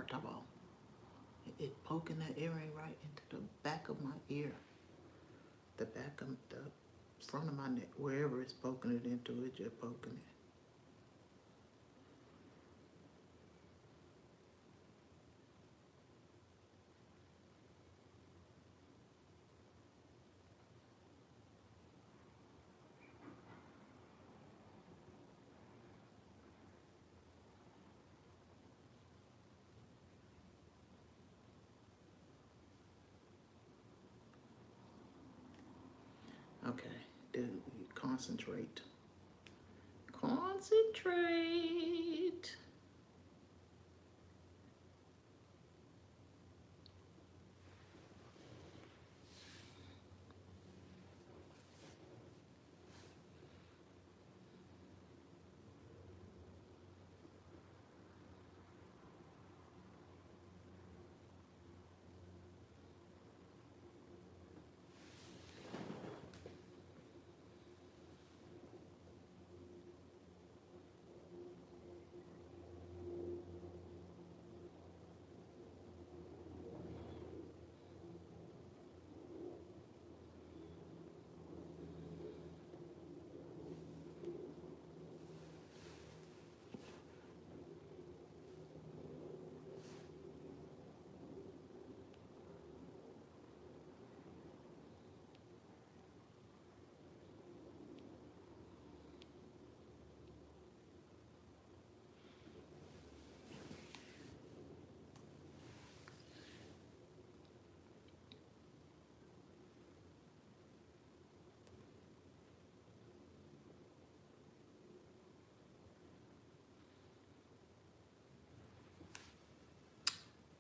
top off. It poking that earring right into the back of my ear. The back of the front of my neck. Wherever it's poking it into, it's just poking it. Okay, dude, concentrate. Concentrate.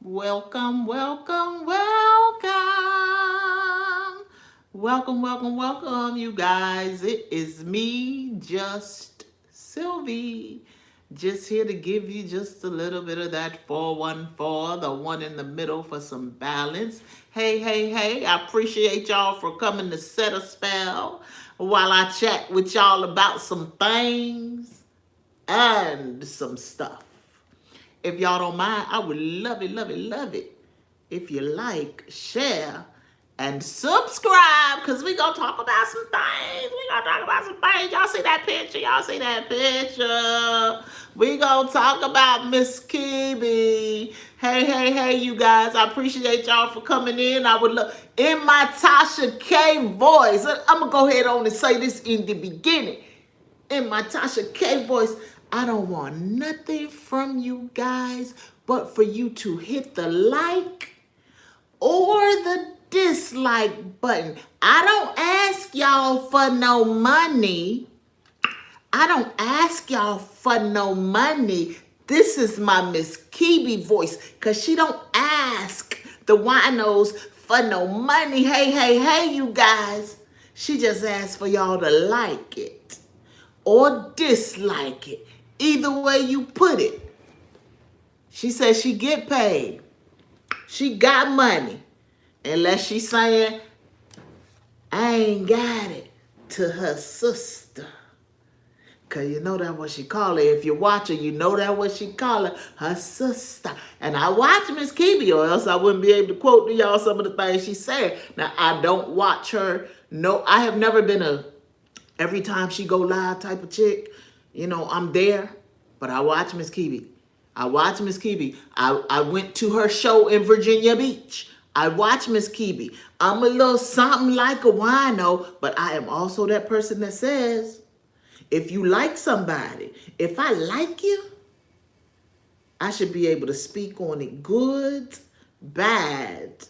Welcome, welcome, welcome. Welcome, welcome, welcome, you guys. It is me, Just Sylvie. Just here to give you just a little bit of that 414, the one in the middle for some balance. Hey, hey, hey, I appreciate y'all for coming to set a spell while I chat with y'all about some things and some stuff. If y'all don't mind, I would love it, love it, love it if you like, share, and subscribe, because we going to talk about some things. We going to talk about some things. Y'all see that picture? Y'all see that picture? We going to talk about Miss Kibi. Hey, hey, hey, you guys. I appreciate y'all for coming in. I would love, in my Tasha K voice, I'm going to go ahead on and say this in the beginning. In my Tasha K voice, I don't want nothing from you guys but for you to hit the like or the dislike button. I don't ask y'all for no money. I don't ask y'all for no money. This is my Miss Kibi voice, because she don't ask the winos for no money. Hey, hey, hey, you guys. She just asks for y'all to like it or dislike it. Either way you put it. She says she get paid. She got money. Unless she's saying, I ain't got it, to her sister. Because you know that's what she call her. If you watch her, you know that's what she call her sister. And I watch Miss Kibi, or else I wouldn't be able to quote to y'all some of the things she said. Now, I don't watch her. No, I have never been a every time she go live type of chick. You know, I'm there. But I watch Miss Kibi. I watch Miss Kibi. I went to her show in Virginia Beach. I watch Miss Kibi. I'm a little something like a wino, but I am also that person that says, if you like somebody, if I like you, I should be able to speak on it good, bad,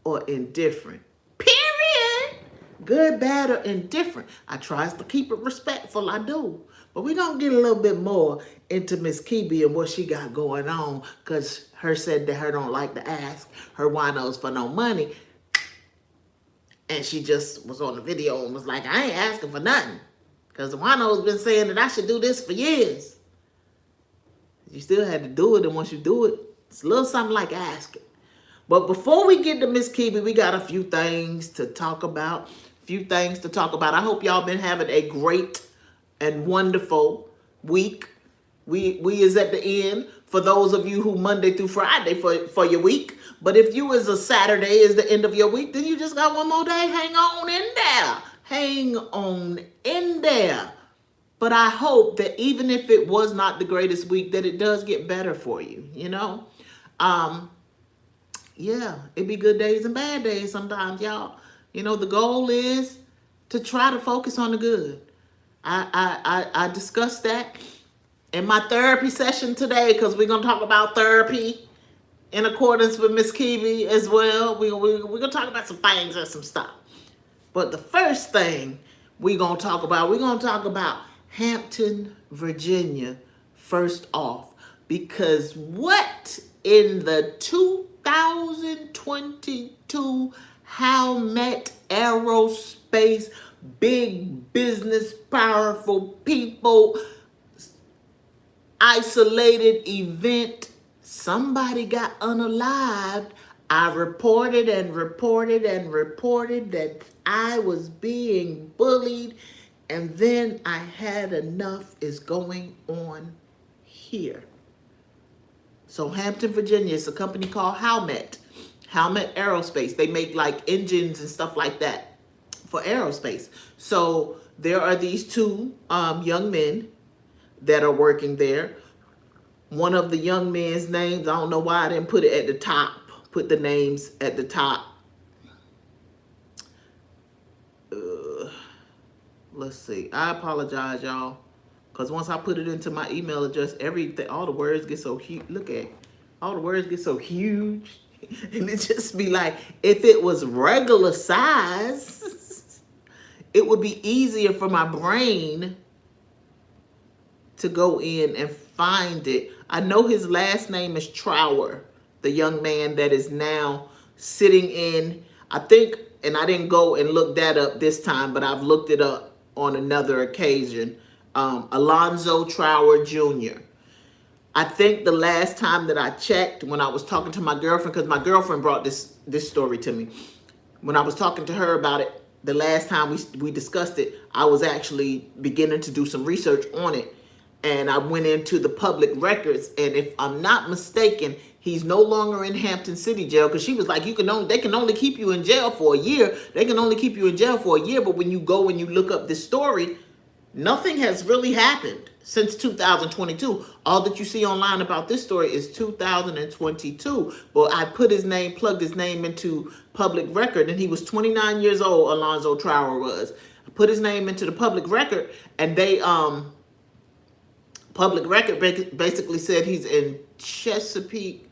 or indifferent. Period. Good, bad, or indifferent. I tries to keep it respectful, I do. But we're going to get a little bit more into Miss Kibi and what she got going on, because her said that her don't like to ask her winos for no money. And she just was on the video and was like, I ain't asking for nothing, because the wino's been saying that I should do this for years. You still had to do it, and once you do it, it's a little something like asking. But before we get to Miss Kibi, we got a few things to talk about. I hope y'all been having a great and wonderful week. We is at the end for those of you who Monday through Friday for your week. But if you is a Saturday is the end of your week, then you just got one more day. Hang on in there. Hang on in there. But I hope that even if it was not the greatest week, that it does get better for you, you know? Yeah, it be good days and bad days sometimes, y'all. You know, the goal is to try to focus on the good. I discussed that in my therapy session today because we're going to talk about therapy in accordance with Miss Kiwi as well. We're going to talk about some things and some stuff. But the first thing we're going to talk about Hampton, Virginia, first off. Because what in the 2022 Howmet Aerospace big business, powerful people, isolated event, somebody got unalived. I reported that I was being bullied, and then I had enough is going on here. So Hampton, Virginia, is a company called Howmet Aerospace. They make like engines and stuff like that for aerospace. So there are these two young men that are working there. One of the young men's names, I don't know why I didn't put it at the top, put the names at the top. Let's see. I apologize, y'all. Because once I put it into my email address, everything, all the words get so huge. Look at all the words get so huge. And it just be like, if it was regular size, it would be easier for my brain to go in and find it. I know his last name is Trower, the young man that is now sitting in, I think, and I didn't go and look that up this time, but I've looked it up on another occasion. Alonzo Trower Jr. I think the last time that I checked, when I was talking to my girlfriend, because my girlfriend brought this story to me. When I was talking to her about it, the last time we discussed it, I was actually beginning to do some research on it. And I went into the public records, and if I'm not mistaken, he's no longer in Hampton City Jail, because she was like, they can only keep you in jail for a year. They can only keep you in jail for a year, but when you go and you look up this story, nothing has really happened since 2022. All that you see online about this story is 2022. But I plugged his name into public record, and he was 29 years old, Alonzo Trower was. I put his name into the public record, and they public record basically said he's in Chesapeake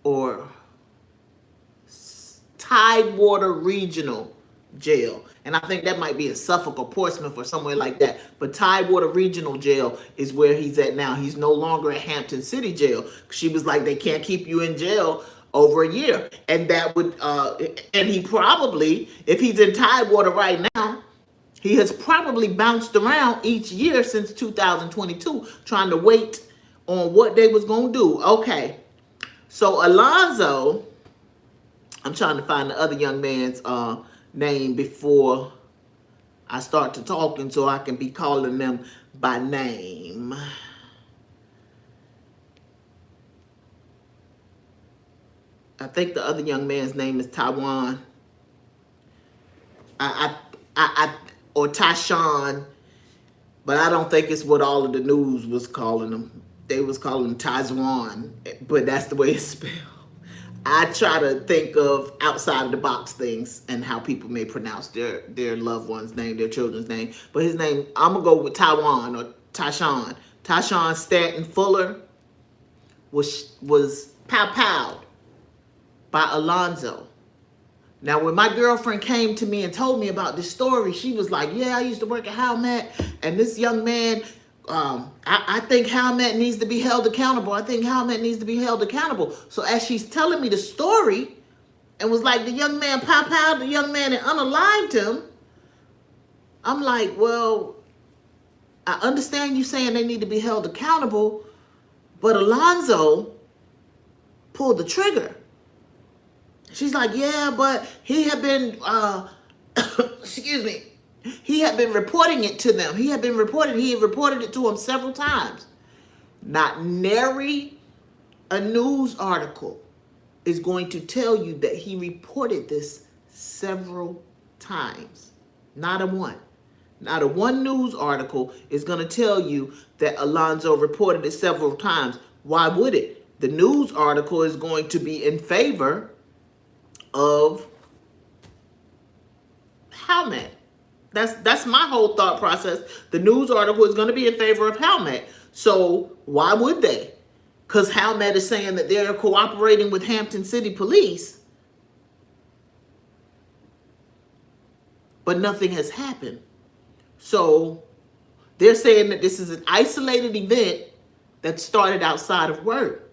or Tidewater Regional Jail. And I think that might be in Suffolk or Portsmouth or somewhere like that. But Tidewater Regional Jail is where he's at now. He's no longer at Hampton City Jail. She was like, they can't keep you in jail over a year. And that would, and he probably, if he's in Tidewater right now, he has probably bounced around each year since 2022, trying to wait on what they was going to do. Okay. So Alonzo, I'm trying to find the other young man's name before I start to talking so I can be calling them by name. I think the other young man's name is Taiwan. Or Tyshawn, but I don't think it's what all of the news was calling him. They was calling him Taiwan, but that's the way it's spelled. I try to think of outside of the box things and how people may pronounce their loved one's name, their children's name. But his name, I'm gonna go with Taiwan or Tyshawn. Tyshawn Stanton Fuller was pow-powed by Alonzo. Now, when my girlfriend came to me and told me about this story, she was like, yeah, I used to work at Howmet, and this young man, I think Howmet needs to be held accountable. I think Howmet needs to be held accountable. So as she's telling me the story, and was like, the young man pow-powed the young man and unalived him, I'm like, well, I understand you saying they need to be held accountable, but Alonzo pulled the trigger. She's like, yeah, but he had been, he had been reporting it to them. He had reported it to them several times. Not nary a news article is going to tell you that he reported this several times. Not a one. Not a one news article is going to tell you that Alonzo reported it several times. Why would it? The news article is going to be in favor of Helmet. That's my whole thought process. The news article is going to be in favor of Helmet. So why would they? Because Helmet is saying that they're cooperating with Hampton City Police, but nothing has happened. So they're saying that this is an isolated event that started outside of work.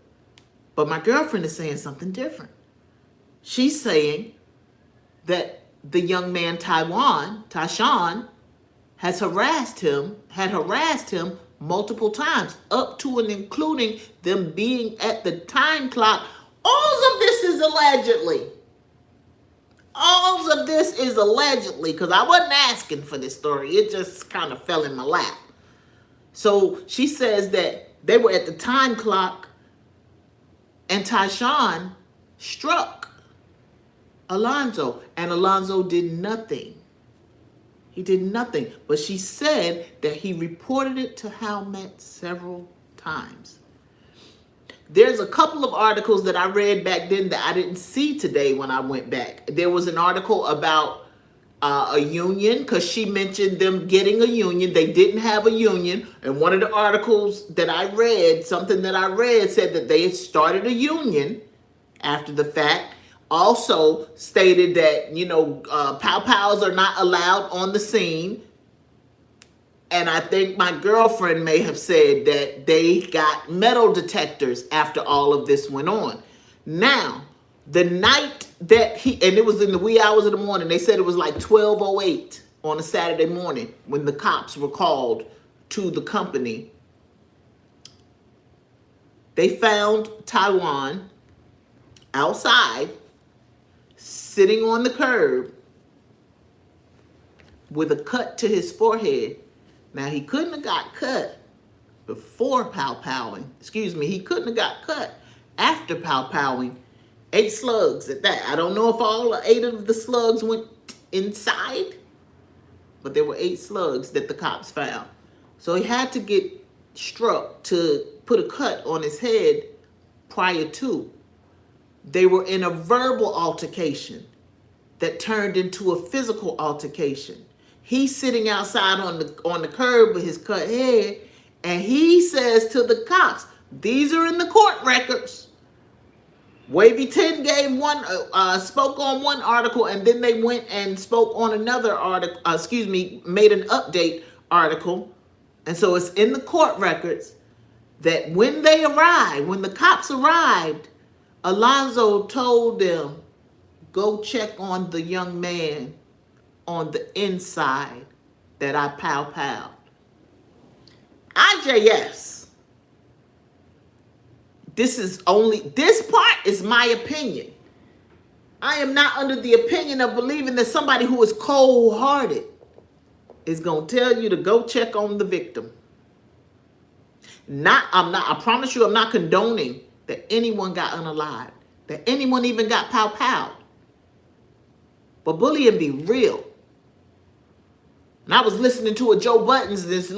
But my girlfriend is saying something different. She's saying that the young man Tyshawn, had harassed him multiple times, up to and including them being at the time clock. All of this is allegedly. All of this is allegedly, because I wasn't asking for this story. It just kind of fell in my lap. So she says that they were at the time clock and Tyshawn struck Alonzo, and Alonzo did nothing. He did nothing. But she said that he reported it to Helmet several times. There's a couple of articles that I read back then that I didn't see today when I went back. There was an article about a union, because she mentioned them getting a union. They didn't have a union. And one of the articles that I read, something that I read, said that they had started a union after the fact. Also stated that, pow-pows are not allowed on the scene. And I think my girlfriend may have said that they got metal detectors after all of this went on. Now, the night that and it was in the wee hours of the morning, they said it was like 12:08 on a Saturday morning when the cops were called to the company. They found Tyshawn outside, sitting on the curb with a cut to his forehead. Now, he couldn't have got cut before pow-powing. He couldn't have got cut after pow-powing. 8 slugs at that. I don't know if all 8 of the slugs went inside, but there were 8 slugs that the cops found. So he had to get struck to put a cut on his head prior to. They were in a verbal altercation that turned into a physical altercation. He's sitting outside on the curb with his cut head, and he says to the cops, these are in the court records. Wavy 10 gave spoke on one article, and then they went and spoke on another article, made an update article. And so it's in the court records that when the cops arrived, Alonzo told them, go check on the young man on the inside that I pow-powed. IJS. This part is my opinion. I am not under the opinion of believing that somebody who is cold-hearted is going to tell you to go check on the victim. I promise you, I'm not condoning that anyone got unalived, that anyone even got pow-powed. But bullying be real. And I was listening to a Joe Buttons. This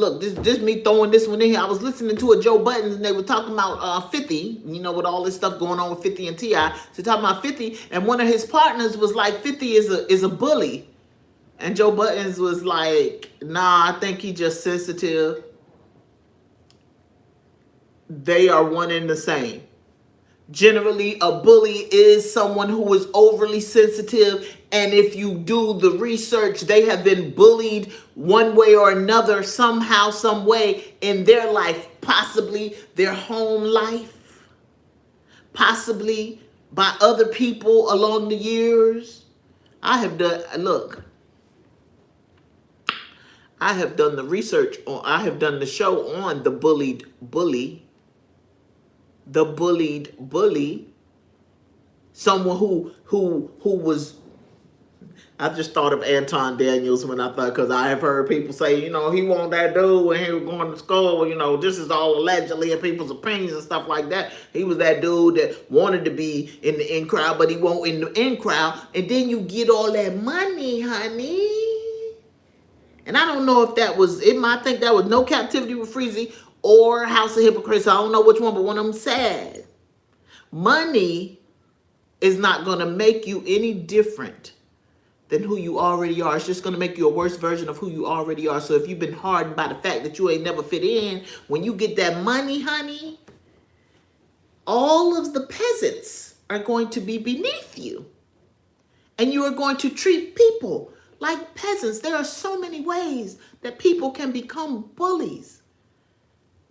me throwing this one in here. I was listening to a Joe Buttons, and they were talking about 50. With all this stuff going on with 50 and T.I. So talking about 50, and one of his partners was like, 50 is a bully, and Joe Buttons was like, nah, I think he just sensitive. They are one and the same. Generally, a bully is someone who is overly sensitive, and if you do the research, they have been bullied one way or another, somehow, some way in their life, possibly their home life, possibly by other people along the years. I have done the research I have done the show on the bullied bully. The bullied bully, someone who was I just thought of Anton Daniels when I thought, because I have heard people say, he wasn't that dude when he was going to school. This is all allegedly in people's opinions and stuff like that. He was that dude that wanted to be in the in crowd, but he won't in the in crowd. And then you get all that money, honey. And I don't know if that was it. I think that was No Captivity with Freezy or House of Hypocrites. I don't know which one, but one of them said, money is not going to make you any different than who you already are. It's just going to make you a worse version of who you already are. So if you've been hardened by the fact that you ain't never fit in, when you get that money, honey, all of the peasants are going to be beneath you. And you are going to treat people like peasants. There are so many ways that people can become bullies.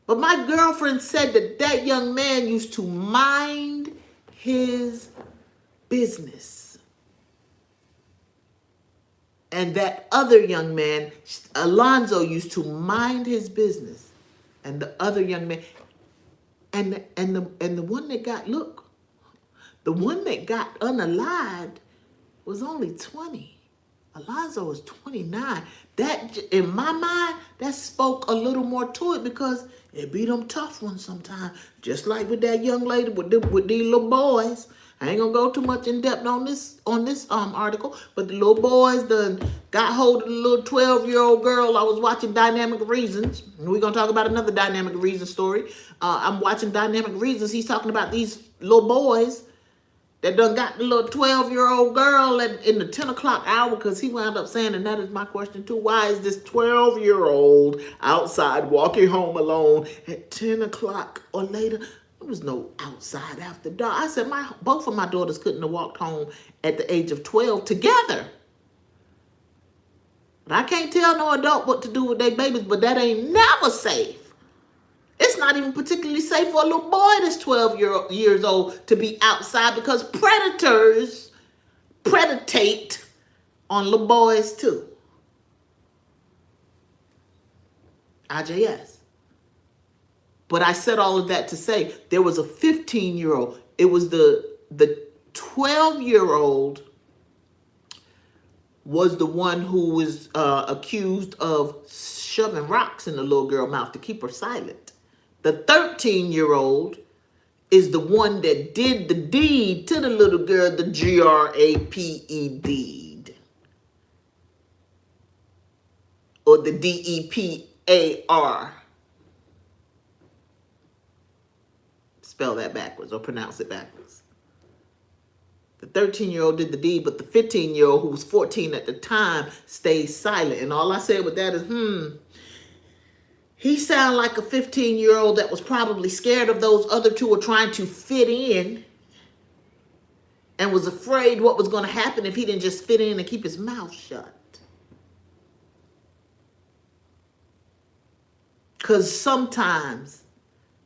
But my girlfriend said that that young man used to mind his business. And that other young man, Alonzo, used to mind his business. And the other young man, and the one that got, the one that got unalived was only 20. Alonzo was 29. That, in my mind, that spoke a little more to it, because it be them tough ones sometimes. Just like with that young lady with these little boys. I ain't gonna go too much in depth on this article, but the little boys done got hold of the little 12-year-old girl. I was watching Dynamic Reasons. We're gonna talk about another Dynamic Reason story. I'm watching Dynamic Reasons. He's talking about these little boys that done got the little 12-year-old girl in the 10 o'clock hour, because he wound up saying, and that is my question too, why is this 12-year-old outside walking home alone at 10 o'clock or later? There was no outside after dark. I said both of my daughters couldn't have walked home at the age of 12 together. But I can't tell no adult what to do with their babies, but that ain't never safe. It's not even particularly safe for a little boy that's 12 years old to be outside, because predators predate on little boys too. IJS. But I said all of that to say there was a 15-year-old. It was the 12-year-old was the one who was accused of shoving rocks in the little girl's mouth to keep her silent. The 13-year-old is the one that did the deed to the little girl, the GRAPE deed. Or the DEPAR. Spell that backwards or pronounce it backwards. The 13-year-old did the deed, but the 15-year-old, who was 14 at the time, stayed silent. And all I said with that is, he sounded like a 15-year-old that was probably scared of those other two, or trying to fit in, and was afraid what was going to happen if he didn't just fit in and keep his mouth shut. Because sometimes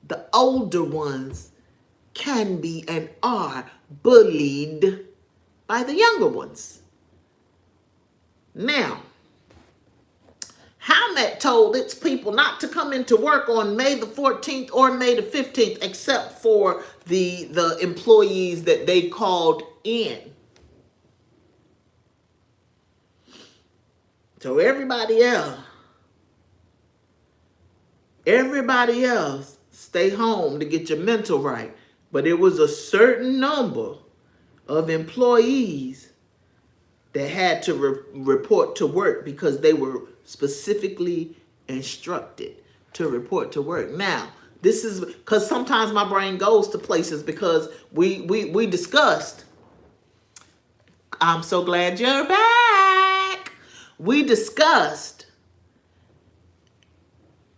the older ones can be and are bullied by the younger ones. Now, Howmet told its people not to come into work on May the 14th or May the 15th, except for the employees that they called in. So everybody else stay home to get your mental right. But it was a certain number of employees that had to report to work, because they were specifically instructed to report to work. Now, this is because sometimes my brain goes to places, because we discussed. I'm so glad you're back. We discussed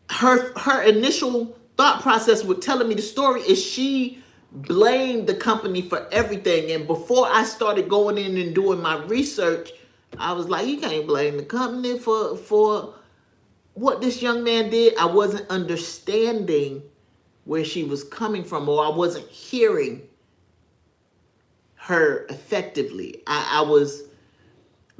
her initial thought process with telling me the story is she blamed the company for everything. And before I started going in and doing my research, I was like, you can't blame the company for what this young man did. I wasn't understanding where she was coming from, or I wasn't hearing her effectively. I was,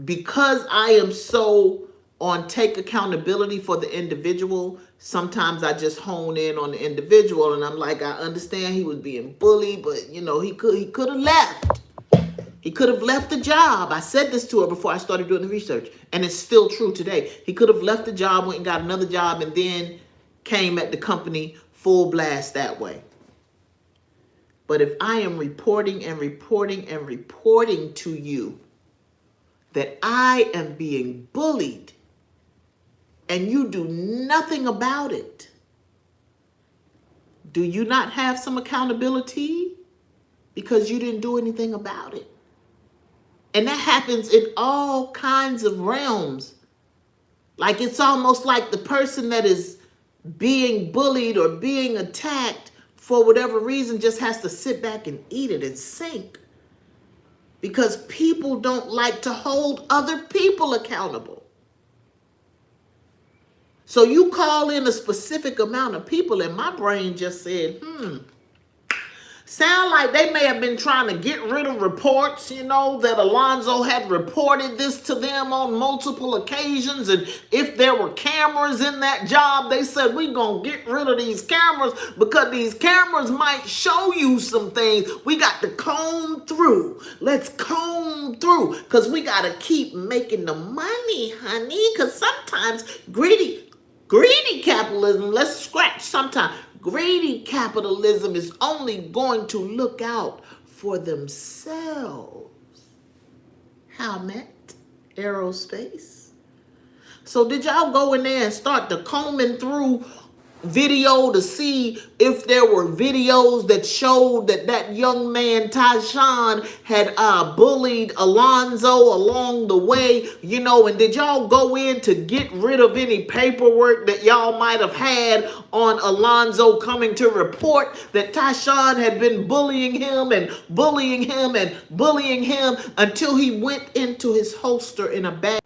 because I am so on take accountability for the individual, sometimes I just hone in on the individual, and I'm like, I understand he was being bullied, but he could have left. He could have left the job. I said this to her before I started doing the research, and it's still true today. He could have left the job, went and got another job, and then came at the company full blast that way. But if I am reporting and reporting and reporting to you that I am being bullied and you do nothing about it, do you not have some accountability? Because you didn't do anything about it. And that happens in all kinds of realms. Like it's almost like the person that is being bullied or being attacked for whatever reason just has to sit back and eat it and sink. Because people don't like to hold other people accountable. So you call in a specific amount of people and my brain just said, sound like they may have been trying to get rid of reports, that Alonzo had reported this to them on multiple occasions. And if there were cameras in that job, they said, we're going to get rid of these cameras because these cameras might show you some things. We got to comb through. Let's comb through because we got to keep making the money, honey, because sometimes greedy capitalism, let's scratch sometime. Greedy capitalism is only going to look out for themselves. How met aerospace? So did y'all go in there and start to combing through video to see if there were videos that showed that young man Tyshawn had bullied Alonzo along the way, and did y'all go in to get rid of any paperwork that y'all might have had on Alonzo coming to report that Tyshawn had been bullying him and bullying him and bullying him until he went into his holster in a bag?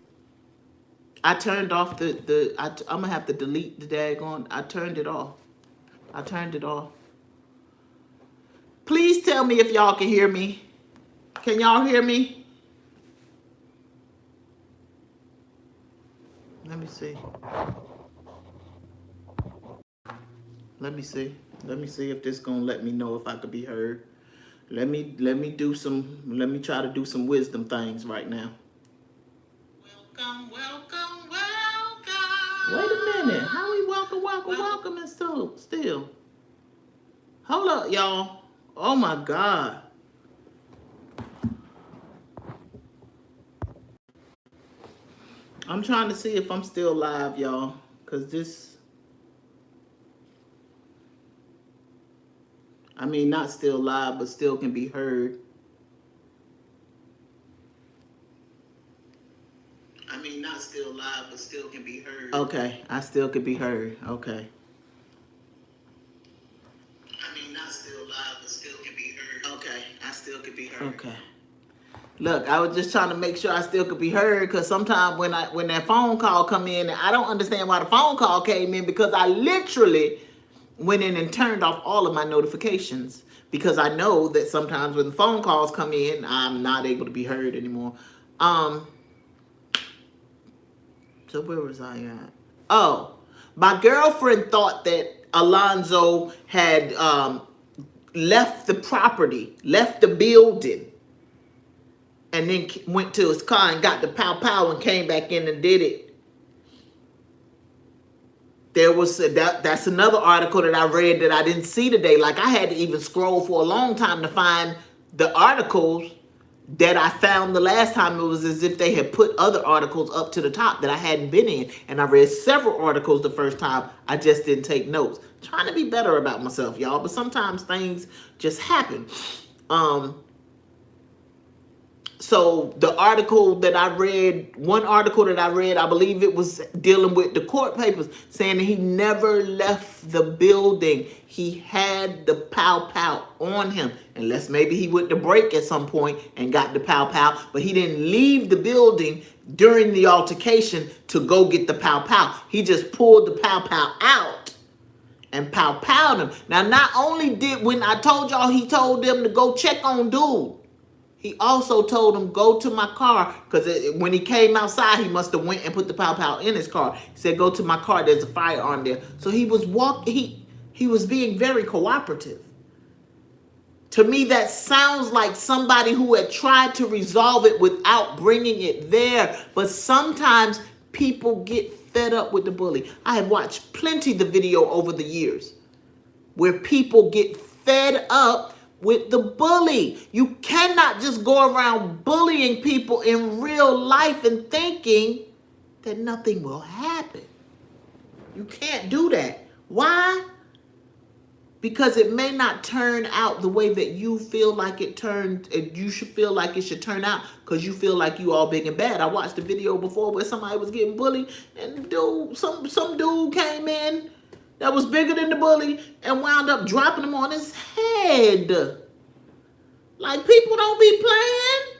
I turned off I'm going to have to delete the daggone. I turned it off. Please tell me if y'all can hear me. Can y'all hear me? Let me see. Let me see if this going to let me know if I could be heard. Let me try to do some wisdom things right now. Welcome. Wait a minute. How we welcome and still? Hold up, y'all. Oh my God. I'm trying to see if I'm still live, y'all. Because not still live, but still can be heard. Not still live, but still can be heard. Okay, I still could be heard. Okay. Not still live, but still can be heard. Okay, I still could be heard. Okay. Look, I was just trying to make sure I still could be heard because sometimes when that phone call come in, I don't understand why the phone call came in because I literally went in and turned off all of my notifications because I know that sometimes when the phone calls come in, I'm not able to be heard anymore. So where was I at? Oh, my girlfriend thought that Alonzo had left the property, left the building, and then went to his car and got the pow and came back in and did it. There was that's another article that I read that I didn't see today. Like I had to even scroll for a long time to find the articles that I found the last time. It was as if they had put other articles up to the top that I hadn't been in. And I read several articles the first time. I just didn't take notes. Trying to be better about myself, y'all. But sometimes things just happen. So the article that I read, one article that I read, I believe it was dealing with the court papers, saying that he never left the building. He had the pow on him. Unless maybe he went to break at some point and got the pow, but he didn't leave the building during the altercation to go get the pow. He just pulled the pow out and pow-powed him. Now, not only did, when I told y'all he told them to go check on dude, he also told him, go to my car, because when he came outside, he must have went and put the pow in his car. He said, go to my car, there's a firearm there. So he was he was being very cooperative. To me, that sounds like somebody who had tried to resolve it without bringing it there. But sometimes people get fed up with the bully. I have watched plenty of the video over the years where people get fed up with the bully. You cannot just go around bullying people in real life and thinking that nothing will happen. You can't do that. Why? Because it may not turn out the way that you feel like you should feel like it should turn out, because you feel like you all big and bad. I watched a video before where somebody was getting bullied, and some dude came in that was bigger than the bully and wound up dropping him on his head. Like, people don't be playing.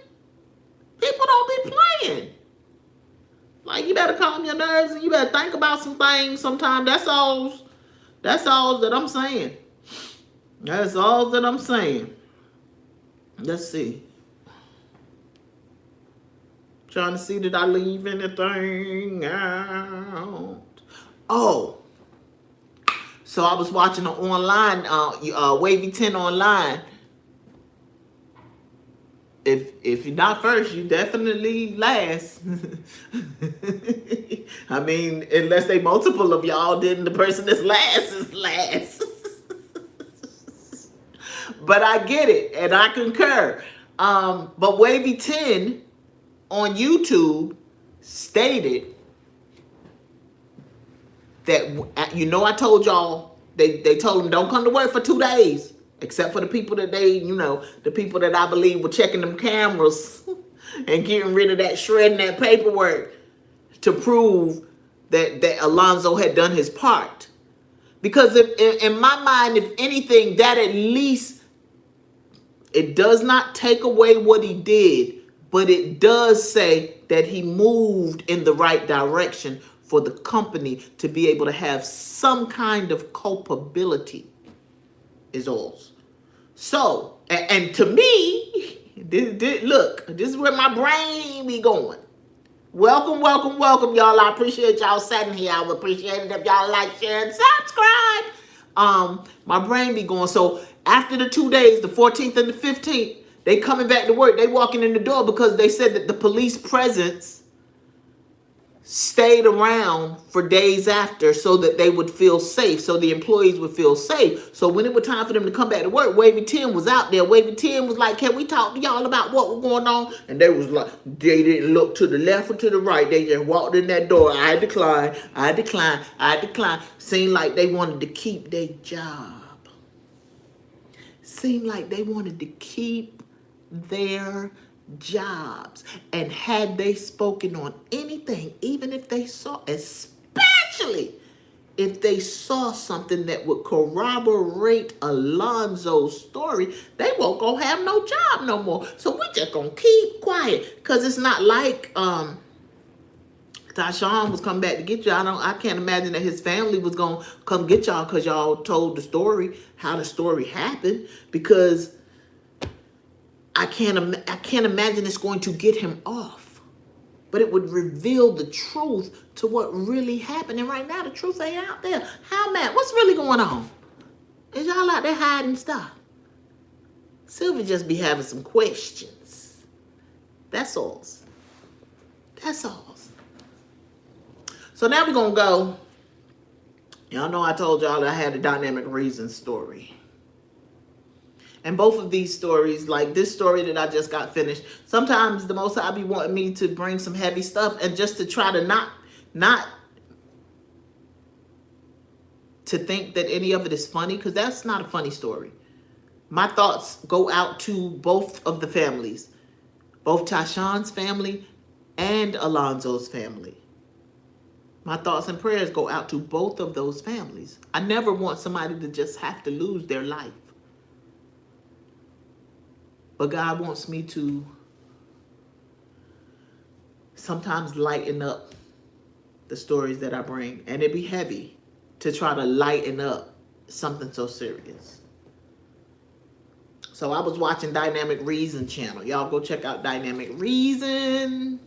People don't be playing. Like, you better calm your nerves and you better think about some things sometimes. That's all that I'm saying. That's all that I'm saying. Let's see. Trying to see, did I leave anything out? Oh. So I was watching an online, Wavy 10 online. If you're not first, you definitely last. I mean, unless they multiple of y'all, then the person that's last is last. But I get it, and I concur. But Wavy 10 on YouTube stated that, I told y'all, they told him don't come to work for 2 days, except for the people that the people that I believe were checking them cameras and getting rid of that, shredding that paperwork to prove that Alonzo had done his part. Because in my mind, if anything, that at least, it does not take away what he did, but it does say that he moved in the right direction for the company to be able to have some kind of culpability, is all. So, and to me, look, this is where my brain be going. Welcome, welcome, welcome, y'all. I appreciate y'all sitting here. I would appreciate it if y'all like, share, and subscribe. My brain be going. So after the 2 days, the 14th and the 15th, they coming back to work. They walking in the door because they said that the police presence stayed around for days after so that they would feel safe, so the employees would feel safe. So when it was time for them to come back to work, Wavy 10 was out there. Wavy 10 was like, can we talk to y'all about what was going on? And they was like, they didn't look to the left or to the right. They just walked in that door. I decline. Seemed like they wanted to keep their job. Seemed like they wanted to keep their jobs. And had they spoken on anything, even if they saw, especially if they saw something that would corroborate Alonzo's story, they won't go have no job no more. So we just gonna keep quiet, because it's not like Tyshawn was coming back to get you. I can't imagine that his family was gonna come get y'all because y'all told the story, how the story happened, because I can't imagine it's going to get him off. But it would reveal the truth to what really happened. And right now, the truth ain't out there. How, Matt? What's really going on? Is y'all out there hiding stuff? Sylvia just be having some questions. That's all. That's all. So now we're going to go. Y'all know I told y'all that I had a Dynamic Reason story. And both of these stories, like this story that I just got finished, sometimes the Most High be wanting me to bring some heavy stuff, and just to try to not to think that any of it is funny, because that's not a funny story. My thoughts go out to both of the families, both Tyshawn's family and Alonzo's family. My thoughts and prayers go out to both of those families. I never want somebody to just have to lose their life. But God wants me to sometimes lighten up the stories that I bring. And it'd be heavy to try to lighten up something so serious. So I was watching Dynamic Reason channel. Y'all go check out Dynamic Reason.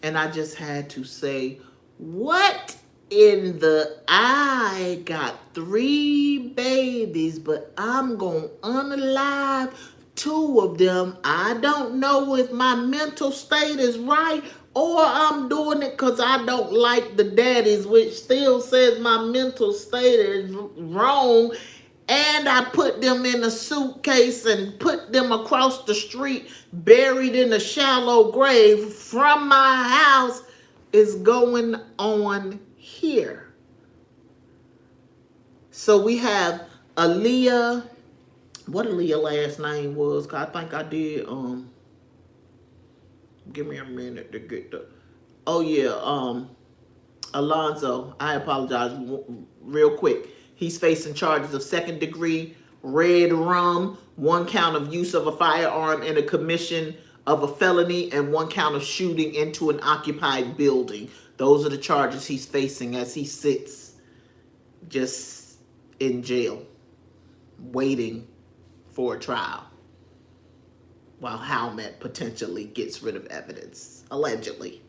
And I just had to say, what I got 3 babies, but I'm going to unalive 2 of them. I don't know if my mental state is right or I'm doing it because I don't like the daddies, which still says my mental state is wrong. And I put them in a suitcase and put them across the street, buried in a shallow grave from my house is going on here. So we have Aaliyah. What Aaliyah last name was? I think I did. Give me a minute to get the. Oh yeah. Alonzo. I apologize. Real quick. He's facing charges of 2nd-degree red rum, 1 count of use of a firearm in a commission of a felony, and 1 count of shooting into an occupied building. Those are the charges he's facing as he sits just in jail, waiting for a trial, while Howmet potentially gets rid of evidence, allegedly.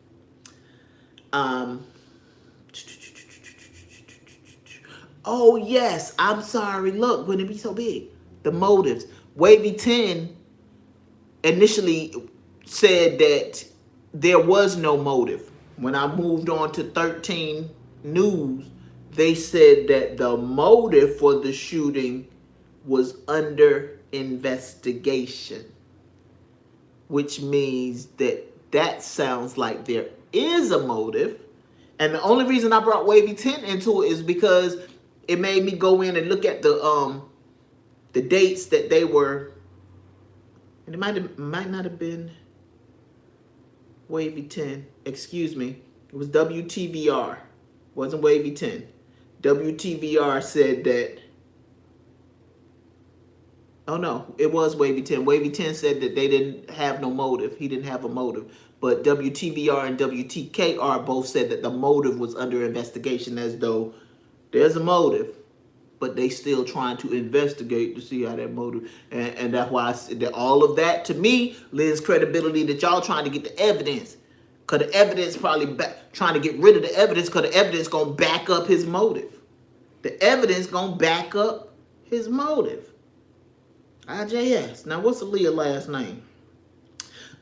Oh, yes, I'm sorry. Look, wouldn't it be so big? The motives. Wavy 10 initially said that there was no motive. When I moved on to 13 News, they said that the motive for the shooting was under investigation, which means that sounds like there is a motive. And the only reason I brought Wavy 10 into it is because it made me go in and look at the dates that they were, and it might not have been Wavy 10. Excuse me. It was WTVR. It wasn't Wavy 10. WTVR said that. Oh no, it was Wavy 10. Wavy 10 said that they didn't have no motive. He didn't have a motive. But WTVR and WTKR both said that the motive was under investigation, as though there's a motive, but they still trying to investigate to see how that motive, and that's why I said that all of that to me lends credibility that y'all trying to get the evidence, because the evidence probably trying to get rid of the evidence, because the evidence gonna back up his motive. The evidence gonna back up his motive. IJS. Now what's Aaliyah's last name?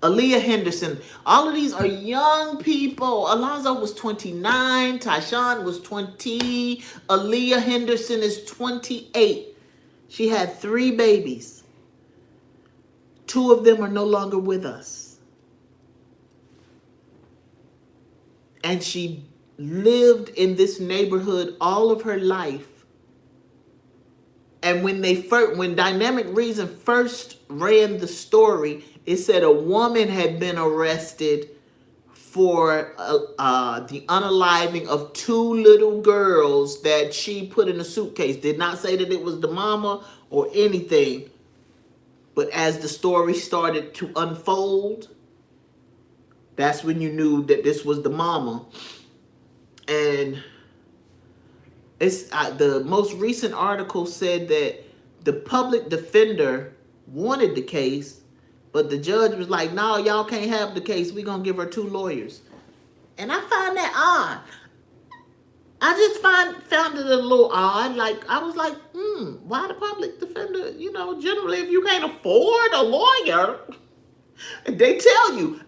Aaliyah Henderson. All of these are young people. Alonzo was 29. Tyshawn was 20. Aaliyah Henderson is 28. She had 3 babies. 2 of them are no longer with us. And she lived in this neighborhood all of her life. And when Dynamic Reason first ran the story, it said a woman had been arrested for the unaliving of 2 little girls that she put in a suitcase. Did not say that it was the mama or anything. But as the story started to unfold, that's when you knew that this was the mama. And it's the most recent article said that the public defender wanted the case, but the judge was like, no, y'all can't have the case. We're going to give her 2 lawyers. And I find that odd. I just found it a little odd. Like, I was like, why the public defender? You know, generally, if you can't afford a lawyer, they tell you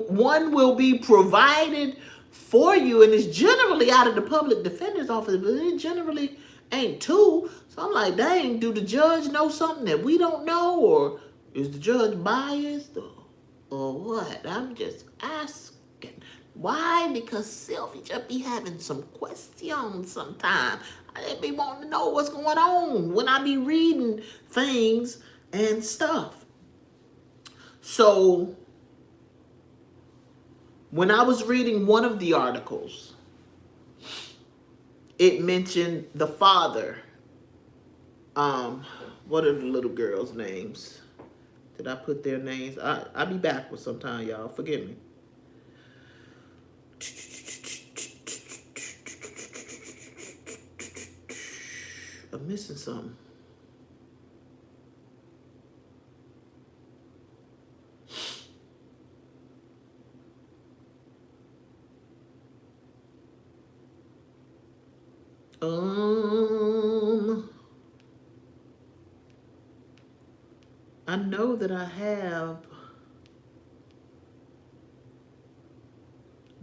one will be provided for you, and it's generally out of the public defender's office, but it generally ain't 2. So I'm like, dang, do the judge know something that we don't know, or is the judge biased, or what? I'm just asking. Why? Because Sylvie just be having some questions sometimes. I be wanting to know what's going on when I be reading things and stuff. So when I was reading one of the articles, it mentioned the father. What are the little girls' names? Did I put their names? I'll be back with sometime, y'all. Forgive me. I'm missing something. I know that I have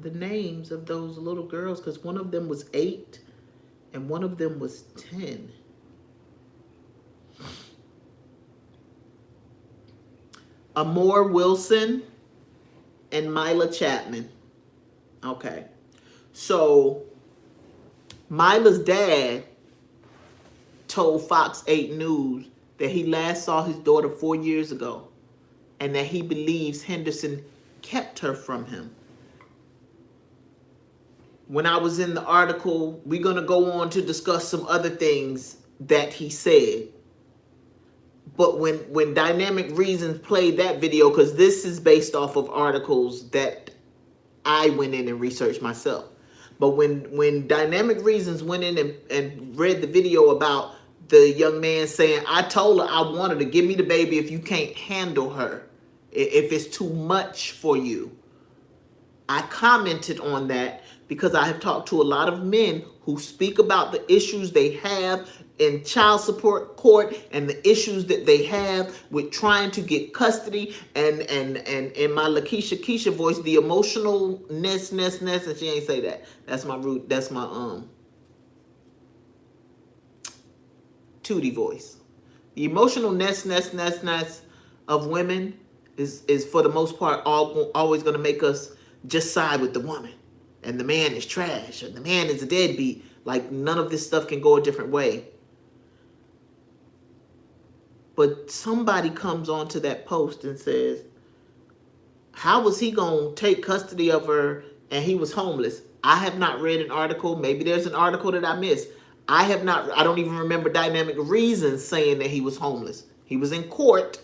the names of those little girls because one of them was 8 and one of them was 10. Amore Wilson and Mila Chapman. Okay. So Mila's dad told Fox 8 News that he last saw his daughter 4 years ago and that he believes Henderson kept her from him. When I was in the article, we're going to go on to discuss some other things that he said. But when Dynamic Reasons played that video, because this is based off of articles that I went in and researched myself. But when Dynamic Reasons went in and read the video about the young man saying, I told her I wanted to give me the baby if you can't handle her, if it's too much for you. I commented on that because I have talked to a lot of men who speak about the issues they have in child support court and the issues that they have with trying to get custody and in my Lakeisha Keisha voice, the emotionalness, and she ain't say that. That's my root. That's my Tootie voice. The emotionalness of women is for the most part always going to make us just side with the woman. And the man is trash, or the man is a deadbeat. Like, none of this stuff can go a different way. But somebody comes onto that post and says, how was he going to take custody of her and he was homeless? I have not read an article. Maybe there's an article that I missed. I don't even remember Dynamic Reasons saying that he was homeless. He was in court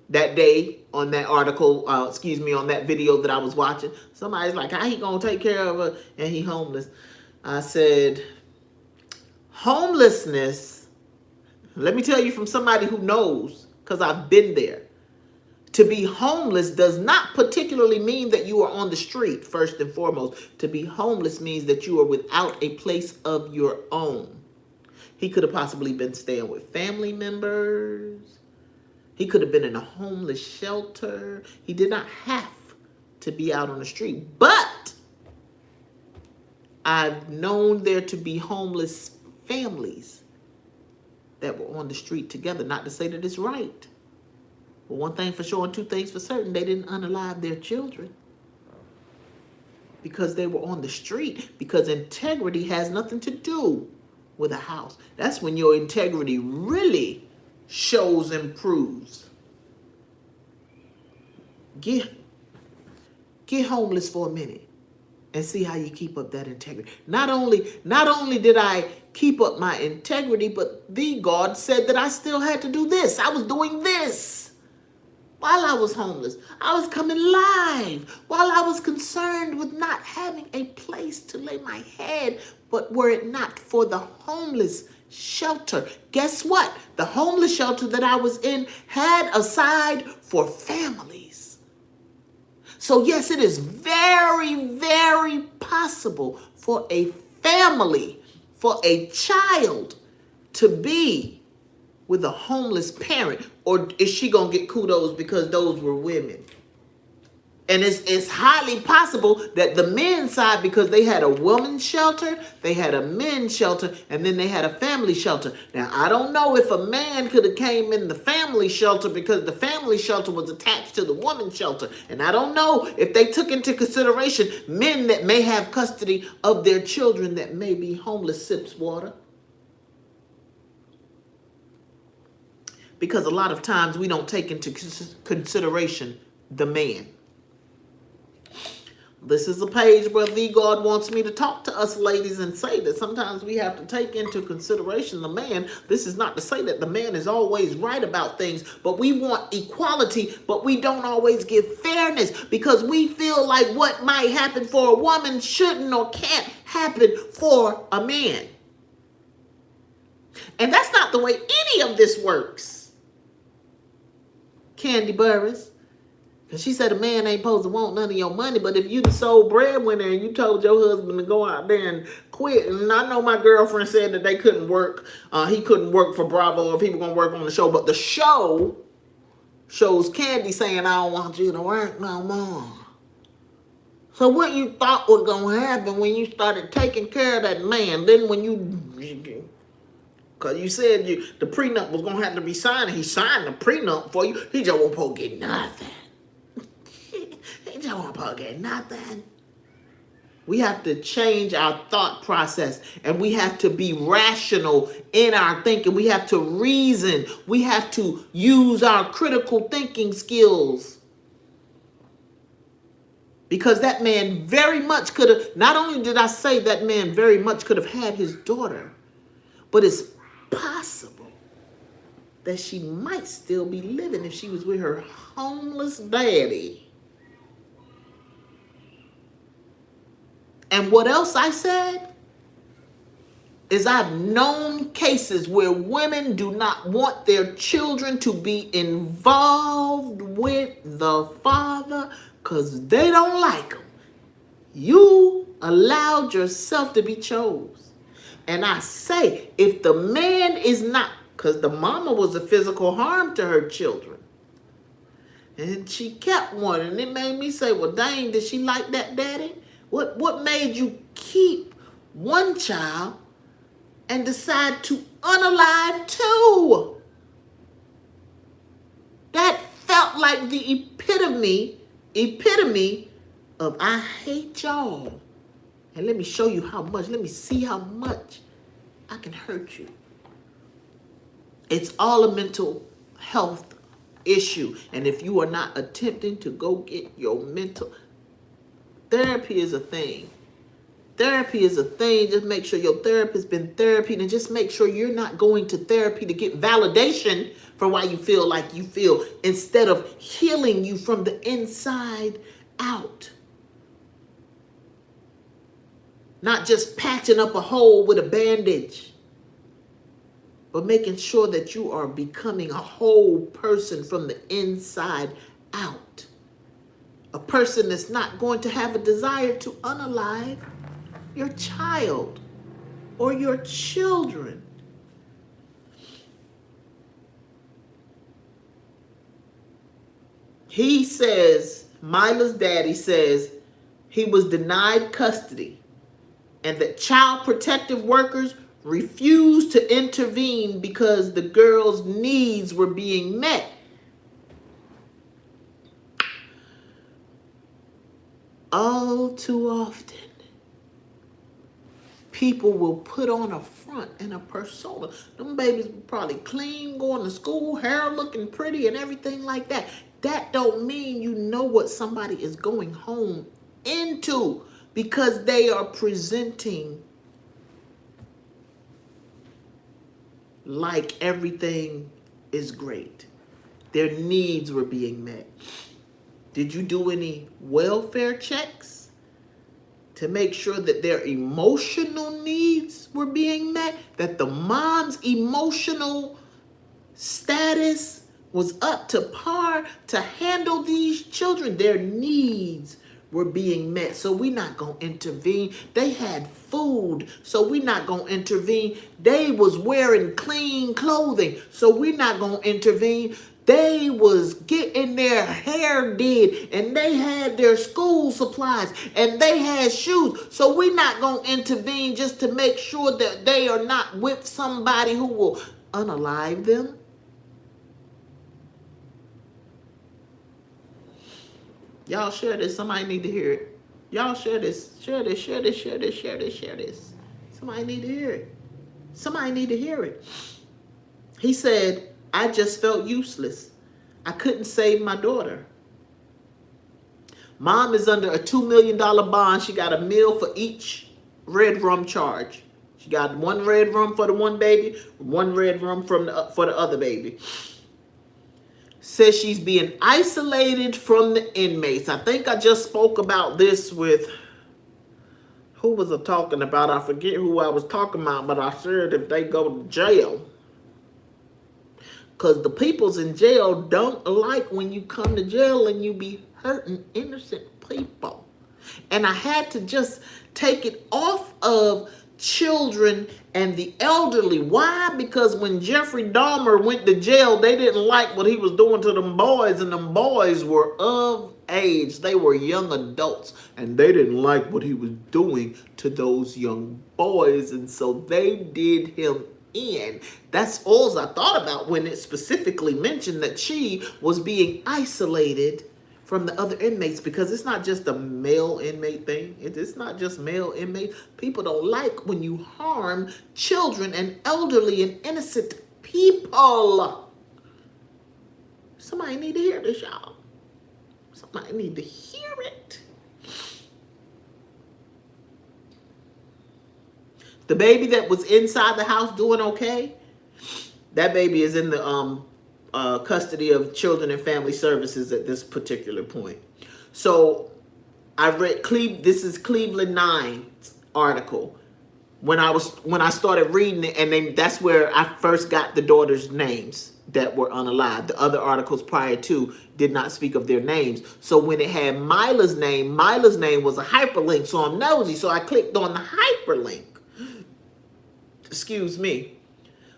that day on that article, on that video that I was watching. Somebody's like, how he gonna take care of her and he homeless? I said, homelessness, let me tell you from somebody who knows, because I've been there. To be homeless does not particularly mean that you are on the street, first and foremost. To be homeless means that you are without a place of your own. He could have possibly been staying with family members. He could have been in a homeless shelter. He did not have to be out on the street. But I've known there to be homeless families that were on the street together. Not to say that it's right. But one thing for sure and two things for certain, they didn't unalive their children because they were on the street. Because integrity has nothing to do with a house. That's when your integrity really shows and proves. Get homeless for a minute and see how you keep up that integrity. Not only did I keep up my integrity, but the God said that I still had to do this. I was doing this while I was homeless. I was coming live while I was concerned with not having a place to lay my head. But were it not for the homeless shelter, guess what? The homeless shelter that I was in had a side for families. So yes, it is very, very possible for a family, for a child to be with a homeless parent. Or is she going to get kudos because those were women? And it's highly possible that the men's side, because they had a woman's shelter, they had a men's shelter, and then they had a family shelter. Now, I don't know if a man could have came in the family shelter because the family shelter was attached to the woman's shelter. And I don't know if they took into consideration men that may have custody of their children that may be homeless, sips water. Because a lot of times we don't take into consideration the man. This is a page where the God wants me to talk to us ladies and say that sometimes we have to take into consideration the man. This is not to say that the man is always right about things, but we want equality, but we don't always give fairness because we feel like what might happen for a woman shouldn't or can't happen for a man. And that's not the way any of this works. Candy Burris. Because she said a man ain't supposed to want none of your money, but if you the sole breadwinner and you told your husband to go out there and quit, and I know my girlfriend said that they couldn't work, he couldn't work for Bravo if he was going to work on the show, but the show shows Candy saying, I don't want you to work no more. So what you thought was going to happen when you started taking care of that man, then when you, because you said the prenup was going to have to be signed, and he signed the prenup for you, he just won't supposed to get nothing. He just won't supposed to get nothing. We have to change our thought process, and we have to be rational in our thinking. We have to reason. We have to use our critical thinking skills. Because that man very much could have, not only did I say that man very much could have had his daughter, but it's possible that she might still be living if she was with her homeless daddy. And what else I said is I've known cases where women do not want their children to be involved with the father because they don't like him. You allowed yourself to be chose. And I say, if the man is not, because the mama was a physical harm to her children, and she kept one, and it made me say, well, dang, did she like that daddy? What made you keep one child and decide to unalive two? That felt like the epitome of I hate y'all. And let me show you how much. Let me see how much I can hurt you. It's all a mental health issue. And if you are not attempting to go get your mental, therapy is a thing. Therapy is a thing. Just make sure your therapist been therapied, and just make sure you're not going to therapy to get validation for why you feel like you feel, instead of healing you from the inside out. Not just patching up a hole with a bandage, but making sure that you are becoming a whole person from the inside out. A person that's not going to have a desire to unalive your child or your children. He says, Mila's daddy says, he was denied custody and that child protective workers refused to intervene because the girl's needs were being met. All too often, people will put on a front and a persona. Them babies were probably clean, going to school, hair looking pretty and everything like that. That don't mean you know what somebody is going home into, because they are presenting like everything is great. Their needs were being met. Did you do any welfare checks to make sure that their emotional needs were being met? That the mom's emotional status was up to par to handle these children? Their needs were being met. So we're not going to intervene. They had food, so we're not going to intervene. They was wearing clean clothing, so we're not going to intervene. They was getting their hair did, and they had their school supplies, and they had shoes. So we're not going to intervene just to make sure that they are not with somebody who will unalive them. Y'all share this. Somebody need to hear it. Y'all share this. Share this, share this, share this, share this, share this. Somebody need to hear it. Somebody need to hear it. He said, I just felt useless. I couldn't save my daughter. Mom is under a $2 million bond. She got a meal for each red rum charge. She got one red rum for the one baby, one red rum for the other baby. Says she's being isolated from the inmates. I think I just spoke about this with, who was I talking about? I forget who I was talking about, but I said if they go to jail, Because the peoples in jail don't like when you come to jail and you be hurting innocent people. And I had to just take it off of children and the elderly. Why? Because when Jeffrey Dahmer went to jail, they didn't like what he was doing to them boys, and them boys were of age. They were young adults, and they didn't like what he was doing to those young boys, and so they did him in. That's all I thought about when it specifically mentioned that she was being isolated from the other inmates, because it's not just a male inmate thing. It's not just male inmates. People don't like when you harm children and elderly and innocent people. Somebody need to hear this, y'all. Somebody need to hear it. The baby that was inside the house doing okay, that baby is in the custody of Children and Family Services at this particular point. So I read this is Cleveland 9's article when I started reading it, and then that's where I first got the daughters' names that were unalive. The other articles prior to did not speak of their names. So when it had Mila's name was a hyperlink. So I'm nosy, so I clicked on the hyperlink. Excuse me.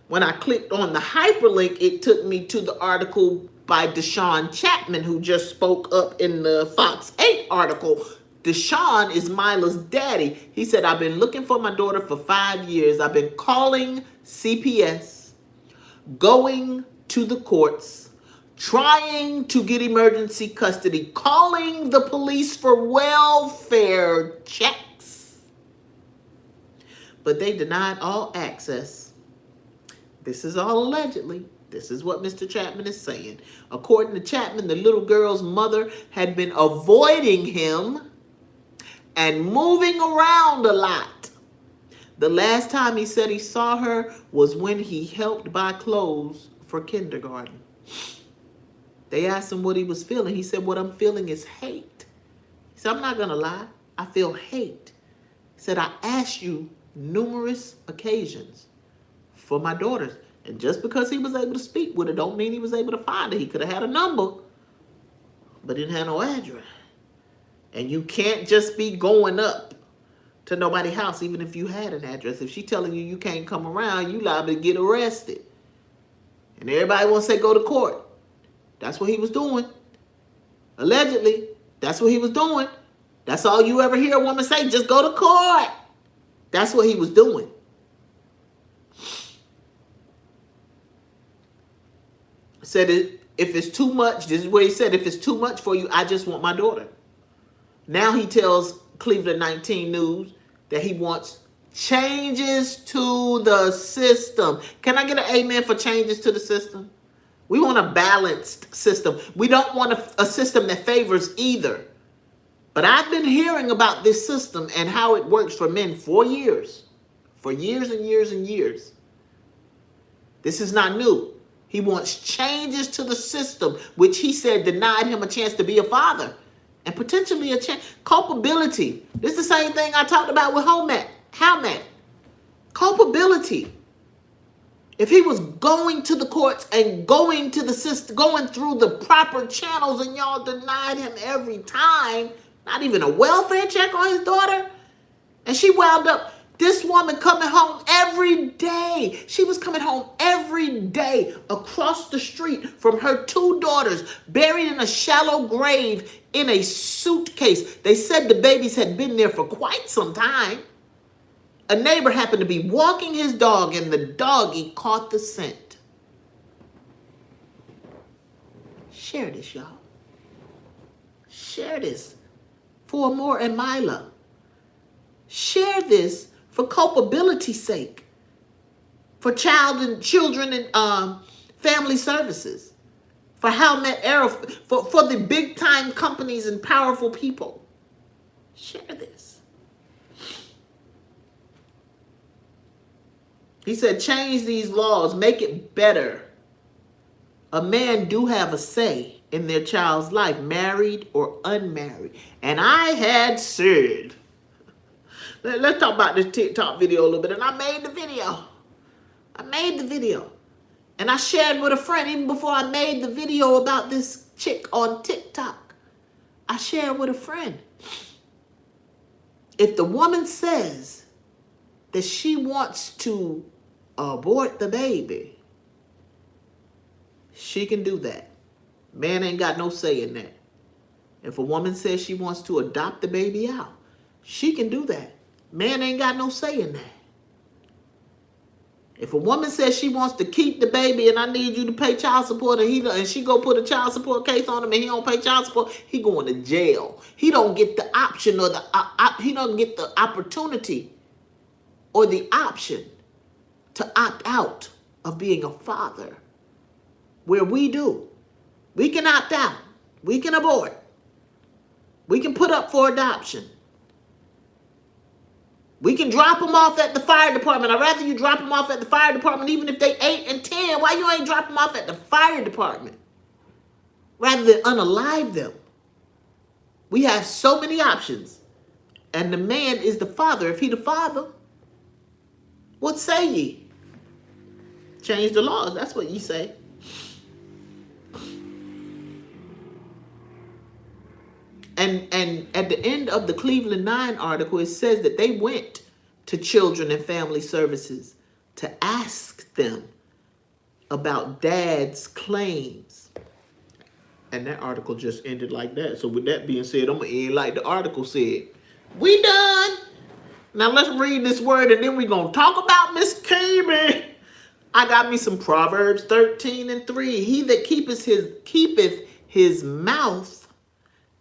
When I clicked on the hyperlink, it took me to the article by Deshaun Chapman, who just spoke up in the Fox 8 article. Deshaun is Mila's daddy. He said, I've been looking for my daughter for 5 years. I've been calling CPS, going to the courts, trying to get emergency custody, calling the police for welfare checks. But they denied all access. This is all allegedly. This is what Mr. Chapman is saying. According to Chapman, the little girl's mother had been avoiding him and moving around a lot. The last time he said he saw her was when he helped buy clothes for kindergarten. They asked him what he was feeling. He said, what I'm feeling is hate. He said, I'm not going to lie. I feel hate. He said, I asked you numerous occasions for my daughters. And just because he was able to speak with her don't mean he was able to find her. He could have had a number, but didn't have no address. And you can't just be going up to nobody's house even if you had an address. If she telling you can't come around, you liable to get arrested. And everybody wants to say go to court. That's what he was doing. Allegedly, that's what he was doing. That's all you ever hear a woman say, just go to court. That's what he was doing. Said if it's too much, this is what he said, if it's too much for you, I just want my daughter. Now he tells Cleveland 19 News that he wants changes to the system. Can I get an amen for changes to the system? We want a balanced system. We don't want a system that favors either. But I've been hearing about this system and how it works for men for years. For years and years and years. This is not new. He wants changes to the system, which he said denied him a chance to be a father. And potentially a chance. Culpability. This is the same thing I talked about with Howmet. Culpability. If he was going to the courts and going to the system, going through the proper channels, and y'all denied him every time, not even a welfare check on his daughter, and she wound up, this woman coming home every day. She was coming home every day across the street from her 2 daughters, buried in a shallow grave in a suitcase. They said the babies had been there for quite some time. A neighbor happened to be walking his dog, and the doggy caught the scent. Share this, y'all. Share this for Amor and Mila. Share this for culpability's sake, for children and family services, for Howmet Era, for the big time companies and powerful people. Share this. He said, change these laws, make it better. A man do have a say in their child's life, married or unmarried. And I had said, let's talk about this TikTok video a little bit. And I made the video. And I shared with a friend, even before I made the video about this chick on TikTok. I shared with a friend. If the woman says that she wants to abort the baby, she can do that. Man ain't got no say in that. If a woman says she wants to adopt the baby out, she can do that. Man ain't got no say in that. If a woman says she wants to keep the baby and I need you to pay child support and she go put a child support case on him and he don't pay child support, he going to jail. He don't get the option or he don't get the opportunity or the option to opt out of being a father. Where we do. We can opt out. We can abort. We can put up for adoption. We can drop them off at the fire department. I'd rather you drop them off at the fire department, even if they 8 and 10. Why you ain't drop them off at the fire department? Rather than unalive them. We have so many options. And the man is the father. If he the father, what say ye? Change the laws. That's what ye say. And at the end of the Cleveland 9 article, it says that they went to Children and Family Services to ask them about dad's claims. And that article just ended like that. So with that being said, I'm going to end like the article said. We done. Now let's read this word and then we're going to talk about Miss Kimi. I got me some Proverbs 13:3. He that keepeth his mouth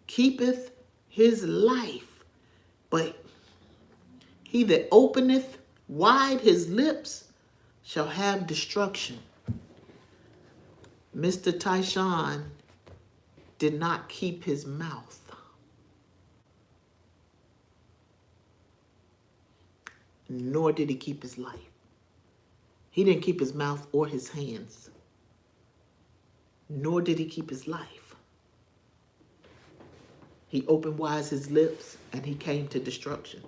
keepeth his life, but he that openeth wide his lips shall have destruction. Mr. Tyshawn did not keep his mouth. Nor did he keep his life. He didn't keep his mouth or his hands. Nor did he keep his life. He opened wide his lips and he came to destruction.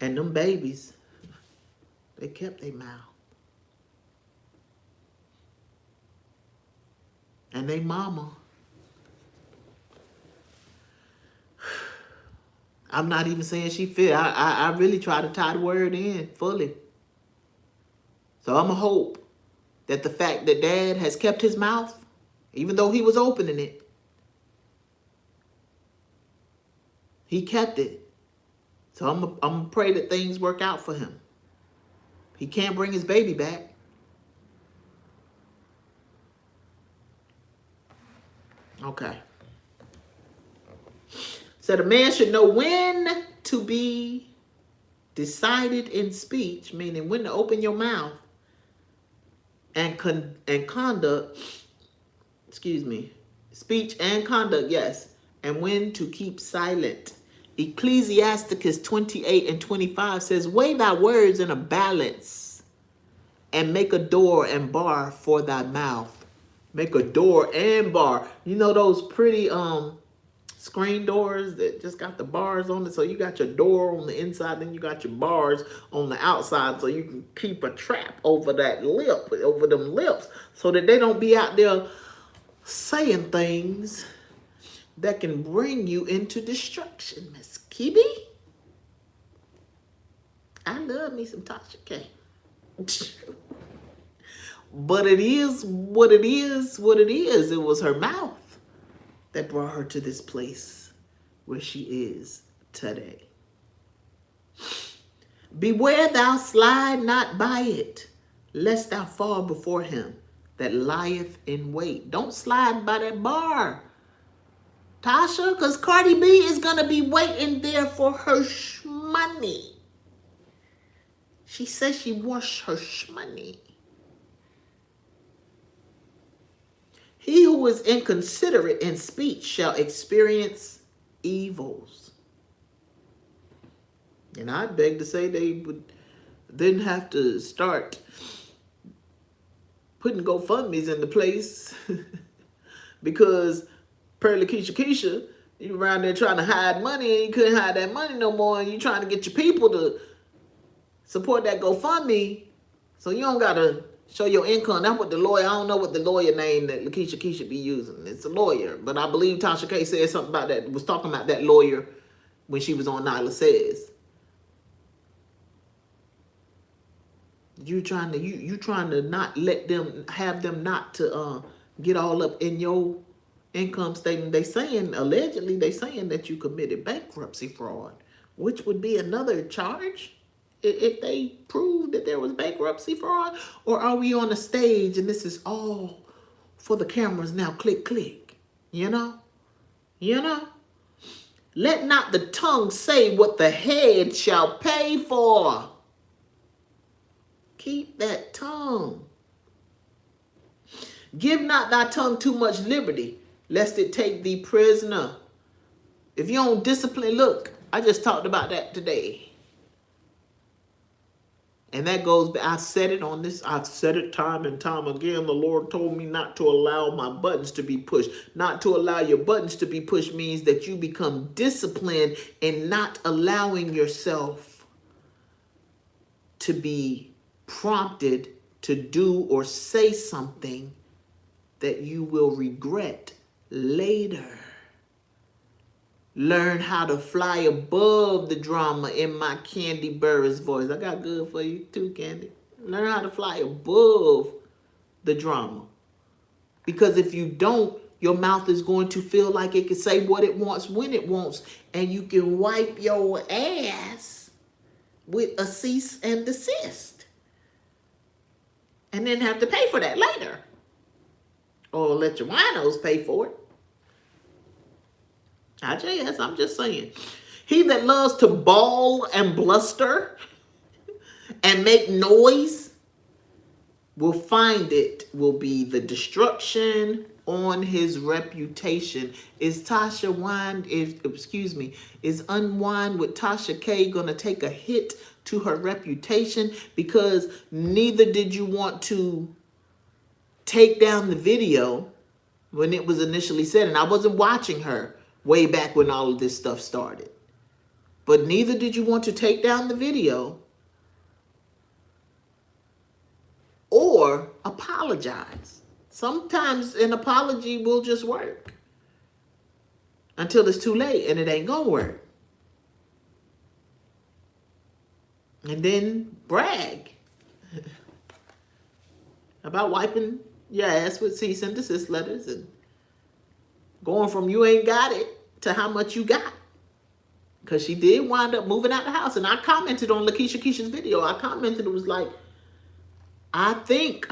And them babies, they kept their mouth. And they mama, I'm not even saying she fit. I really try to tie the word in fully. So I'm going to hope that the fact that dad has kept his mouth, even though he was opening it, he kept it. So I'm going to pray that things work out for him. He can't bring his baby back. Okay. So the man should know when to be decided in speech, meaning when to open your mouth, and conduct, speech and conduct, yes, and when to keep silent. Ecclesiasticus 28:25 says, weigh thy words in a balance and make a door and bar for thy mouth. Make a door and bar. You know those pretty screen doors that just got the bars on it? So you got your door on the inside, then you got your bars on the outside, so you can keep a trap over that lip, over them lips, so that they don't be out there saying things that can bring you into destruction, Miss Kibi. I love me some Tasha K. But it is what it is, what it is. It was her mouth that brought her to this place where she is today. Beware thou slide not by it, lest thou fall before him that lieth in wait. Don't slide by that bar, Tasha, because Cardi B is going to be waiting there for her shmoney. She says she wants her shmoney. He who is inconsiderate in speech shall experience evils. And I beg to say they didn't have to start putting GoFundMe's into place because per Keisha, you around there trying to hide money and you couldn't hide that money no more, and you trying to get your people to Support that GoFundMe so you don't got to show your income. That's what the lawyer, I don't know what the lawyer name that Lakeisha Keisha be using. It's a lawyer. But I believe Tasha K said something about that, was talking about that lawyer when she was on Nyla Says. You trying to not let them, have them not to get all up in your income statement. Allegedly they saying that you committed bankruptcy fraud, which would be another charge if they prove that there was bankruptcy fraud. Or are we on a stage and this is all for the cameras now? Click, click. You know? Let not the tongue say what the head shall pay for. Keep that tongue. Give not thy tongue too much liberty, lest it take thee prisoner. If you don't discipline, look, I just talked about that today. And that goes back, I've said it time and time again. The Lord told me not to allow my buttons to be pushed. Not to allow your buttons to be pushed means that you become disciplined in not allowing yourself to be prompted to do or say something that you will regret later. Learn how to fly above the drama in my Candy Burris voice. I got good for you too, Candy. Learn how to fly above the drama. Because if you don't, your mouth is going to feel like it can say what it wants when it wants. And you can wipe your ass with a cease and desist. And then have to pay for that later. Or let your winos pay for it. IJS, I'm just saying. He that loves to bawl and bluster and make noise will find it will be the destruction on his reputation. Is Unwind with Tasha K gonna take a hit to her reputation? Because neither did you want to take down the video when it was initially said, and I wasn't watching her way back when all of this stuff started. But neither did you want to take down the video or apologize. Sometimes an apology will just work until it's too late and it ain't gonna work. And then brag about wiping your ass with cease and desist letters and going from you ain't got it to how much you got. Because she did wind up moving out the house. And I commented on Lakeisha Keisha's video. I commented, it was like, I think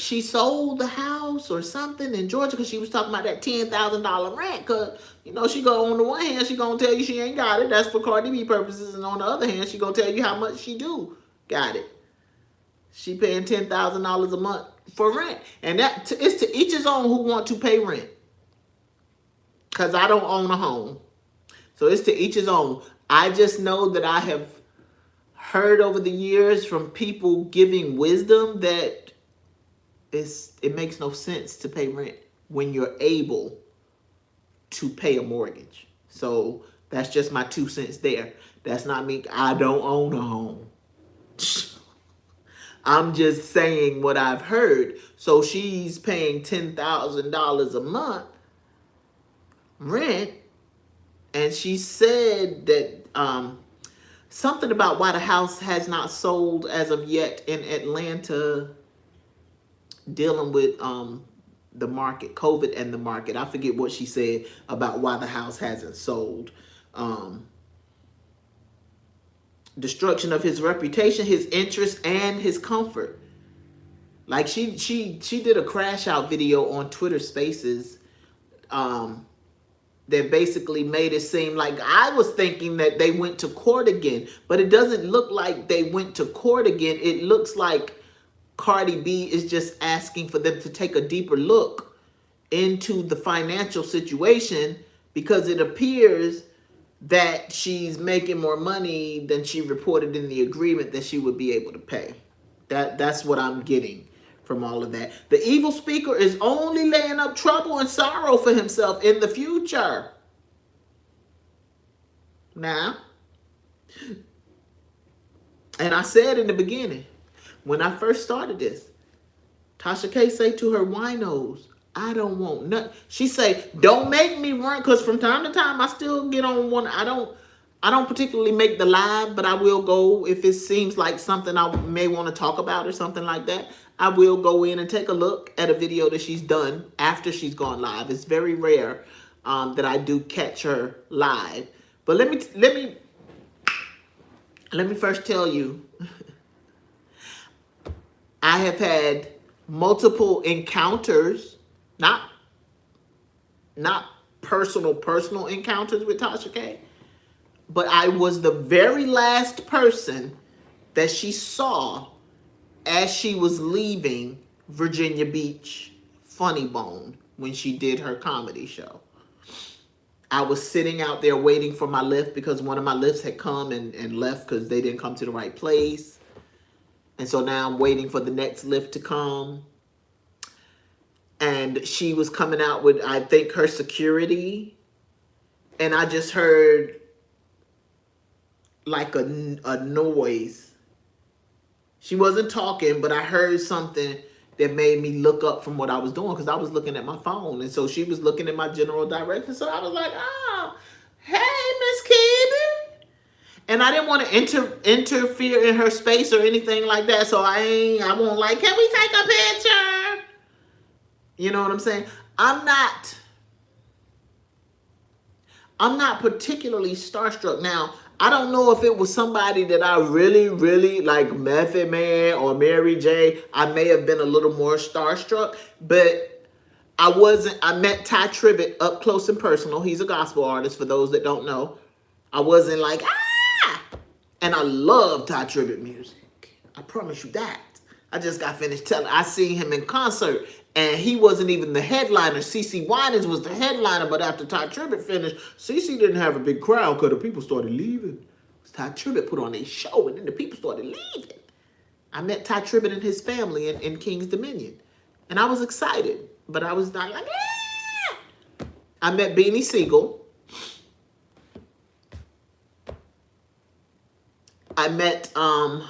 she sold the house or something in Georgia because she was talking about that $10,000 rent. Because, you know, she go on the one hand, she going to tell you she ain't got it. That's for Cardi B purposes. And on the other hand, she going to tell you how much she do got it. She paying $10,000 a month for rent. And that it's to each his own who want to pay rent. Because I don't own a home. So it's to each his own. I just know that I have heard over the years from people giving wisdom that it makes no sense to pay rent when you're able to pay a mortgage. So that's just my 2 cents there. That's not me. I don't own a home. I'm just saying what I've heard. So she's paying $10,000 a month rent, and she said that something about why the house has not sold as of yet in Atlanta, dealing with the market, COVID and the market. I forget what she said about why the house hasn't sold. Destruction of his reputation, his interest, and his comfort. Like she did a crash out video on Twitter Spaces that basically made it seem like I was thinking that they went to court again, but it doesn't look like they went to court again. It looks like Cardi B is just asking for them to take a deeper look into the financial situation, because it appears that she's making more money than she reported in the agreement that she would be able to pay. That's what I'm getting from all of that. The evil speaker is only laying up trouble and sorrow for himself in the future. Now, And I said in the beginning, when I first started this, Tasha K say to her winos, I don't want nothing. She say, don't make me run, because from time to time I still get on one. I don't particularly make the live, but I will go if it seems like something I may want to talk about or something like that. I will go in and take a look at a video that she's done after she's gone live. It's very rare that I do catch her live. But let me first tell you, I have had multiple encounters, not personal encounters with Tasha K, but I was the very last person that she saw as she was leaving Virginia Beach Funny Bone when she did her comedy show. I was sitting out there waiting for my lift because one of my lifts had come and left because they didn't come to the right place. And so now I'm waiting for the next lift to come. And she was coming out with, I think, her security. And I just heard like a noise. She wasn't talking, but I heard something that made me look up from what I was doing because I was looking at my phone. And so she was looking at my general direction. So I was like, oh, hey, Miss Keebe. And I didn't want to interfere in her space or anything like that. So I won't like, can we take a picture? You know what I'm saying? I'm not particularly starstruck. Now, I don't know if it was somebody that I really, really like, Method Man or Mary J. I may have been a little more starstruck, but I met Ty Tribbett up close and personal. He's a gospel artist, for those that don't know. I wasn't like, ah! And I love Ty Tribbett music. I promise you that. I just got finished telling, I seen him in concert, and he wasn't even the headliner. CeCe Winans was the headliner, but after Ty Tribbett finished, CeCe didn't have a big crowd because the people started leaving. Ty Tribbett put on a show, and then the people started leaving. I met Ty Tribbett and his family in King's Dominion, and I was excited, but I was not like, ah! I met Beanie Siegel. I met, I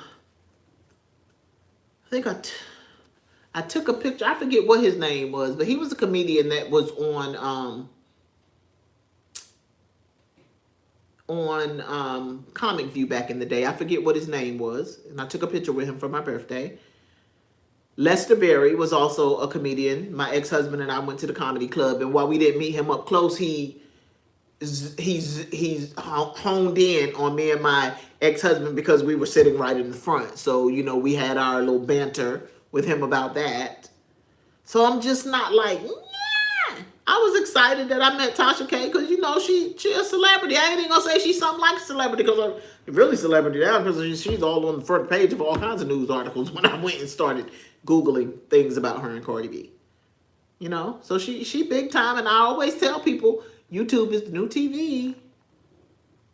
think I took a picture. I forget what his name was, but he was a comedian that was on Comic View back in the day. I forget what his name was, and I took a picture with him for my birthday. Lester Berry was also a comedian. My ex-husband and I went to the comedy club, and while we didn't meet him up close, he's honed in on me and my ex-husband because we were sitting right in the front. So, you know, we had our little banter with him about that. So I'm just not like, yeah. I was excited that I met Tasha K because, you know, she a celebrity. I ain't even gonna say she's something like a celebrity because I'm really celebrity now because she's all on the front page of all kinds of news articles when I went and started Googling things about her and Cardi B. You know, so she big time, and I always tell people, YouTube is the new TV.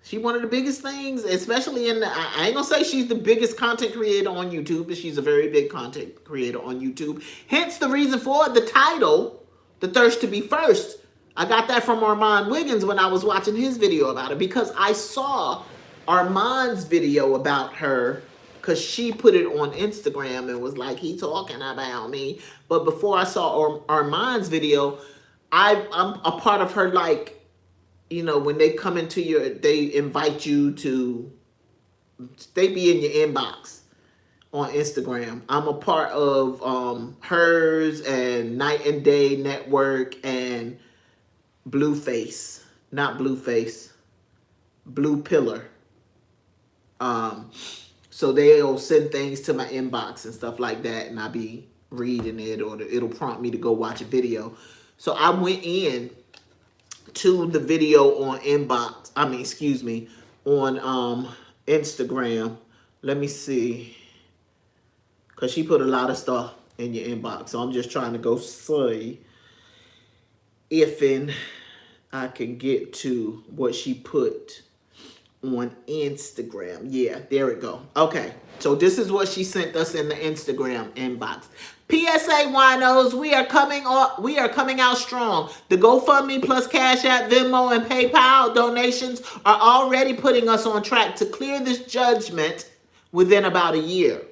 She one of the biggest things, especially in the, I ain't gonna say she's the biggest content creator on YouTube, but she's a very big content creator on YouTube. Hence the reason for the title, The Thirst to Be First. I got that from Armand Wiggins when I was watching his video about it, because I saw Armand's video about her because she put it on Instagram and was like, he talking about me. But before I saw Armand's video, I'm a part of her, like, you know, when they come into they invite you to, they be in your inbox on Instagram. I'm a part of hers and Night and Day Network and Blueface, not Blueface, Blue Pillar. So they'll send things to my inbox and stuff like that, and I'll be reading it, or it'll prompt me to go watch a video. So I went in to the video on on Instagram. Let me see, because she put a lot of stuff in your inbox. So I'm just trying to go see if I can get to what she put on Instagram. Yeah, there we go. Okay, so this is what she sent us in the Instagram inbox. PSA winos, we are coming out strong. The GoFundMe plus Cash App, Venmo, and PayPal donations are already putting us on track to clear this judgment within about a year.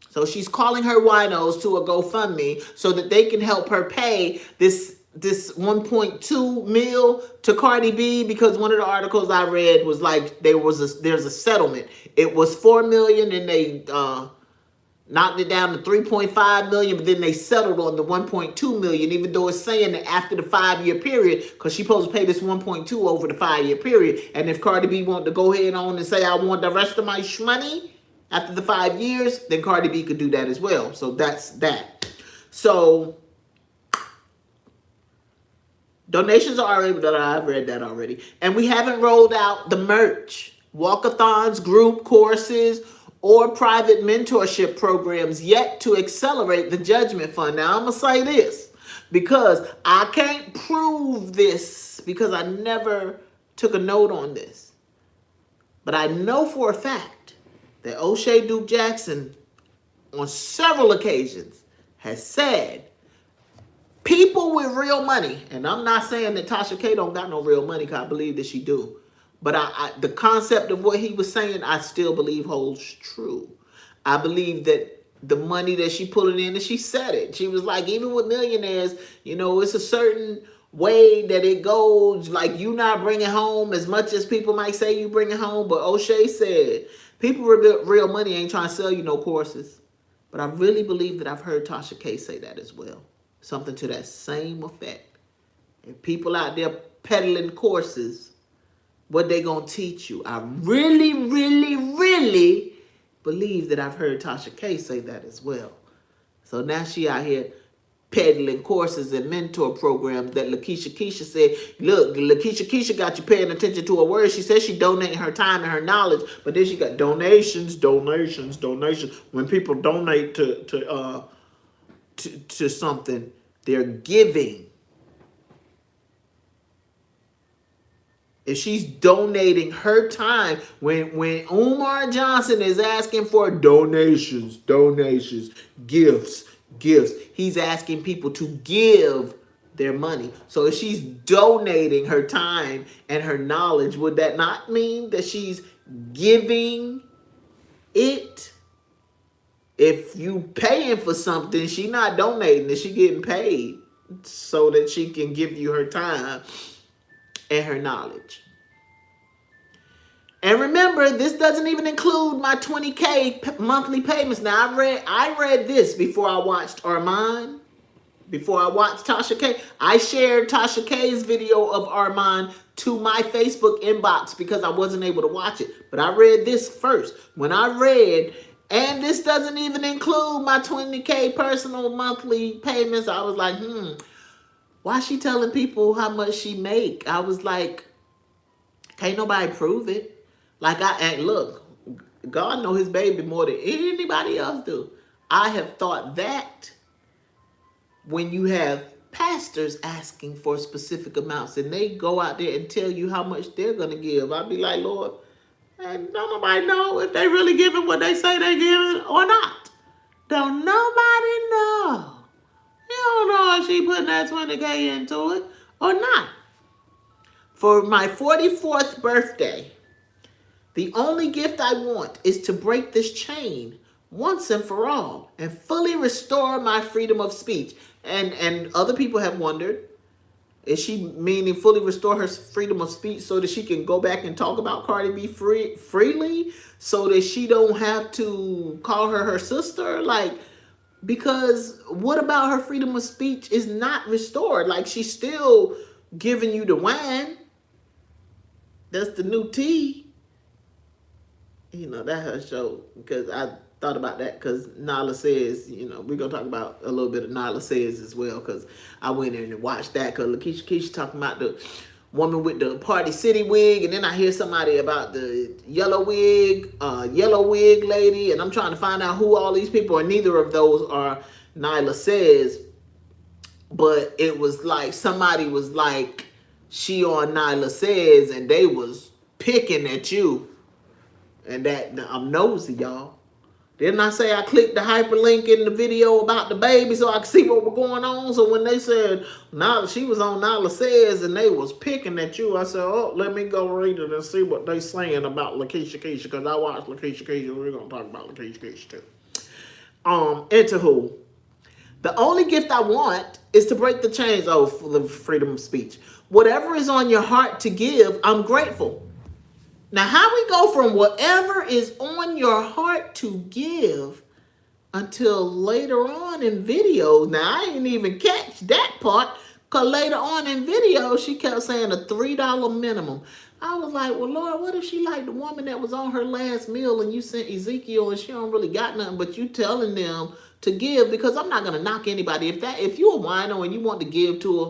So she's calling her winos to a GoFundMe so that they can help her pay this 1.2 mil to Cardi B, because one of the articles I read was like there's a settlement. It was 4 million and they knocked it down to 3.5 million, but then they settled on the 1.2 million, even though it's saying that after the 5-year period, because she's supposed to pay this 1.2 over the 5-year period. And if Cardi B wanted to go ahead on and say, I want the rest of my money after the 5 years, then Cardi B could do that as well. So that's that. So donations are already, I've read that already. And we haven't rolled out the merch, walkathons, group courses, or private mentorship programs yet to accelerate the Judgment Fund. Now, I'm going to say this because I can't prove this because I never took a note on this. But I know for a fact that O'Shea Duke Jackson, on several occasions, has said people with real money, and I'm not saying that Tasha K don't got no real money, because I believe that she do. But the concept of what he was saying, I still believe holds true. I believe that the money that she pulling in, and she said it. She was like, even with millionaires, it's a certain way that it goes. Like, you not bringing home as much as people might say you bringing home. But O'Shea said, people with real money ain't trying to sell you no courses. But I really believe that I've heard Tasha K say that as well. Something to that same effect. And people out there peddling courses, what they gonna teach you? I really, really, really believe that I've heard Tasha K say that as well. So now she out here peddling courses and mentor programs that Lakeisha Keisha said, look, Lakeisha Keisha got you paying attention to her words. She said she donating her time and her knowledge, but then she got donations. When people donate to something, they're giving. If she's donating her time, when Umar Johnson is asking for donations, gifts, he's asking people to give their money. So if she's donating her time and her knowledge, would that not mean that she's giving it? If you paying for something, she not donating it, she getting paid so that she can give you her time and her knowledge. And remember, this doesn't even include my $20K monthly payments. Now, I read this before I watched Armand, before I watched Tasha K. I shared Tasha K's video of Armand to my Facebook inbox because I wasn't able to watch it. But I read this first. When I read, and this doesn't even include my $20K personal monthly payments, I was like, why she telling people how much she make? I was like, can't nobody prove it. Like, and look, God know his baby more than anybody else do. I have thought that when you have pastors asking for specific amounts and they go out there and tell you how much they're going to give, I'd be like, Lord, and don't nobody know if they really giving what they say they giving or not. Don't nobody know. You don't know if she putting that 20K into it or not. For my 44th birthday, the only gift I want is to break this chain once and for all and fully restore my freedom of speech. And other people have wondered, is she meaning fully restore her freedom of speech so that she can go back and talk about Cardi B freely, so that she don't have to call her sister? Like, because what about her freedom of speech is not restored? Like, she's still giving you the wine. That's the new tea. That's her show. Because I thought about that because Nyla Says, we're going to talk about a little bit of Nyla Says as well, because I went in and watched that because Lakeisha Keisha talking about the woman with the Party City wig, and then I hear somebody about the yellow wig lady, and I'm trying to find out who all these people are. Neither of those are Nyla Says, but it was like somebody was like, she on Nyla Says, and they was picking at you. And that, I'm nosy, y'all. Didn't I say I clicked the hyperlink in the video about the baby so I could see what was going on? So when they said Nyla, she was on Nyla Says and they was picking at you, I said, oh, let me go read it and see what they saying about Lakeisha Keisha, because I watched Lakeisha Keisha. We're gonna talk about Lakeisha Keisha too. Anywho, the only gift I want is to break the chains. Oh, for the freedom of speech. Whatever is on your heart to give, I'm grateful. Now, how we go from whatever is on your heart to give until later on in videos. Now, I didn't even catch that part, because later on in videos, she kept saying a $3 minimum. I was like, well, Lord, what if she like the woman that was on her last meal and you sent Ezekiel and she don't really got nothing, but you telling them to give? Because I'm not going to knock anybody. If you're a wino and you want to give to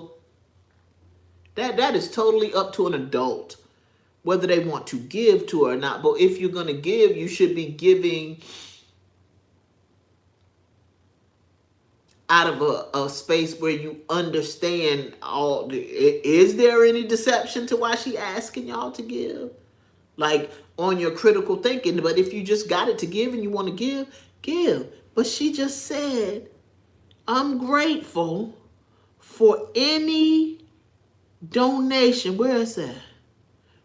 her, that is totally up to an adult, whether they want to give to her or not. But if you're going to give, you should be giving out of a space where you understand all. Is there any deception to why she asking y'all to give? Like on your critical thinking. But if you just got it to give and you want to give. But she just said, I'm grateful for any donation. Where is that?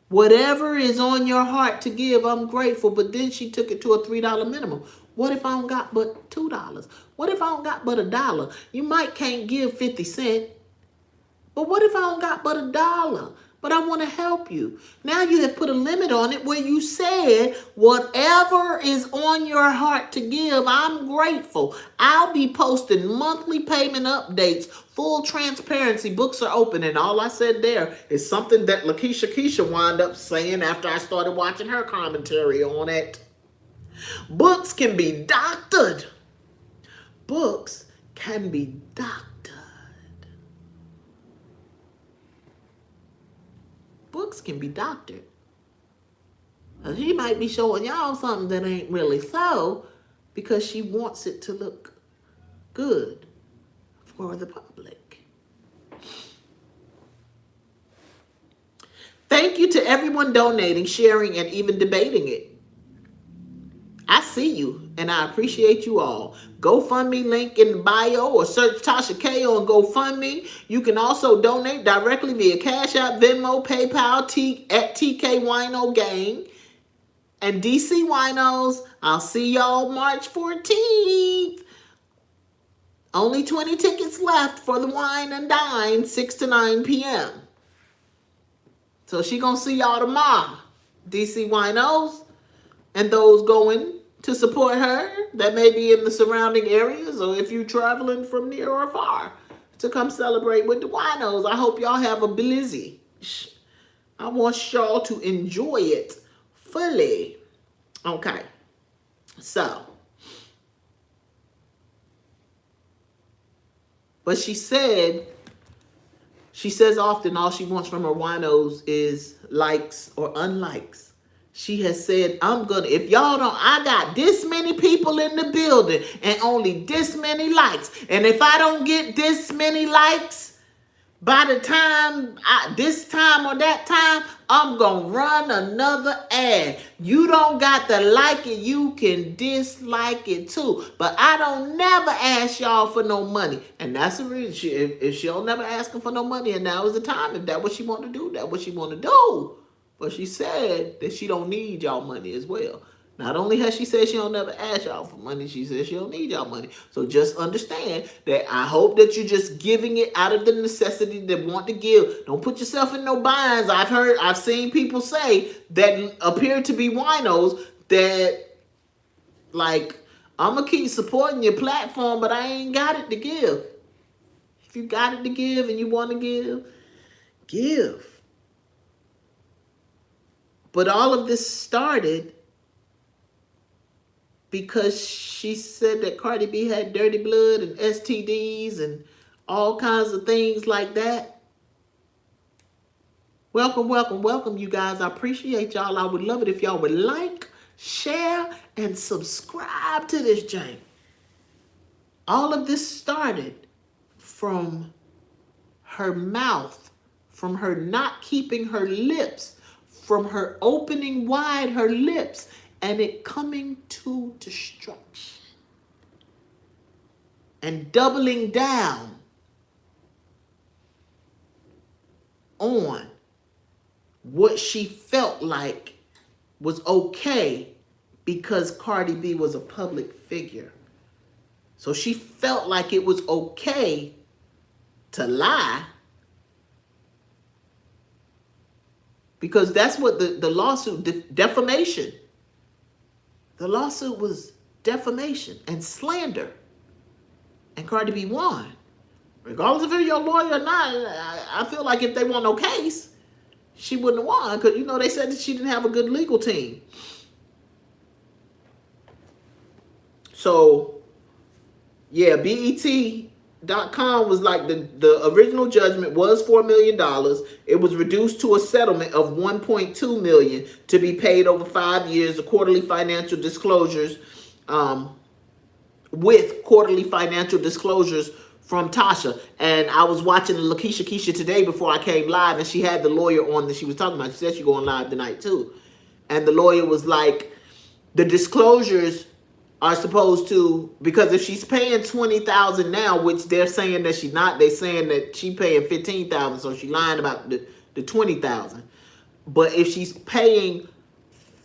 Whatever is on your heart to give, I'm grateful. But then she took it to a $3 minimum. What if I don't got but $2? What if I don't got but $1? You might can't give 50 cents. But what if I don't got but $1? But I want to help you. Now you have put a limit on it where you said, whatever is on your heart to give, I'm grateful. I'll be posting monthly payment updates, full transparency. Books are open. And all I said there is something that Lakeisha Keisha wound up saying after I started watching her commentary on it. Books can be doctored. Books can be doctored. Books can be doctored. She might be showing y'all something that ain't really so because she wants it to look good for the public. Thank you to everyone donating, sharing, and even debating it. I see you, and I appreciate you all. GoFundMe link in the bio, or search Tasha K on GoFundMe. You can also donate directly via Cash App, Venmo, PayPal, at TK Wino Gang. And DC Winos, I'll see y'all March 14th. Only 20 tickets left for the Wine and Dine, 6 to 9 p.m. So she gonna see y'all tomorrow. DC Winos and those going to support her that may be in the surrounding areas, or if you're traveling from near or far to come celebrate with the Winos. I hope y'all have a blizzy. I want y'all to enjoy it fully. Okay, so, but she says often all she wants from her winos is likes or unlikes. She has said, if y'all don't, I got this many people in the building and only this many likes. And if I don't get this many likes by the time, this time or that time, I'm going to run another ad. You don't got to like it. You can dislike it too. But I don't never ask y'all for no money. And that's the reason. If she don't never ask them for no money, and now is the time. If that's what she want to do, that's what she want to do. But she said that she don't need y'all money as well. Not only has she said she don't never ask y'all for money, she said she don't need y'all money. So just understand that I hope that you're just giving it out of the necessity that want to give. Don't put yourself in no binds. I've seen people say that appear to be winos that, like, I'm going to keep supporting your platform, but I ain't got it to give. If you got it to give and you want to give. But all of this started because she said that Cardi B had dirty blood and STDs and all kinds of things like that. Welcome, welcome, welcome, you guys. I appreciate y'all. I would love it if y'all would like, share, and subscribe to this channel. All of this started from her mouth, from her not keeping her lips, from her opening wide her lips and it coming to destruction. And doubling down on what she felt like was okay because Cardi B was a public figure. So she felt like it was okay to lie because that's what the lawsuit, defamation. The lawsuit was defamation and slander. And Cardi B won. Regardless of if you're a lawyer or not, I feel like if they want no case, she wouldn't have won because, you know, they said that she didn't have a good legal team. So, yeah, BET.com was like the original judgment was $4 million. It was reduced to a settlement of $1.2 million to be paid over 5 years. The quarterly financial disclosures, with quarterly financial disclosures from Tasha. And I was watching Lakeisha Keisha today before I came live, and she had the lawyer on that she was talking about. She said she's going live tonight too. And the lawyer was like, the disclosures are supposed to, because if she's paying $20,000 now, which they're saying that she's not, they're saying that she paying $15,000, so she lying about the $20,000. But if she's paying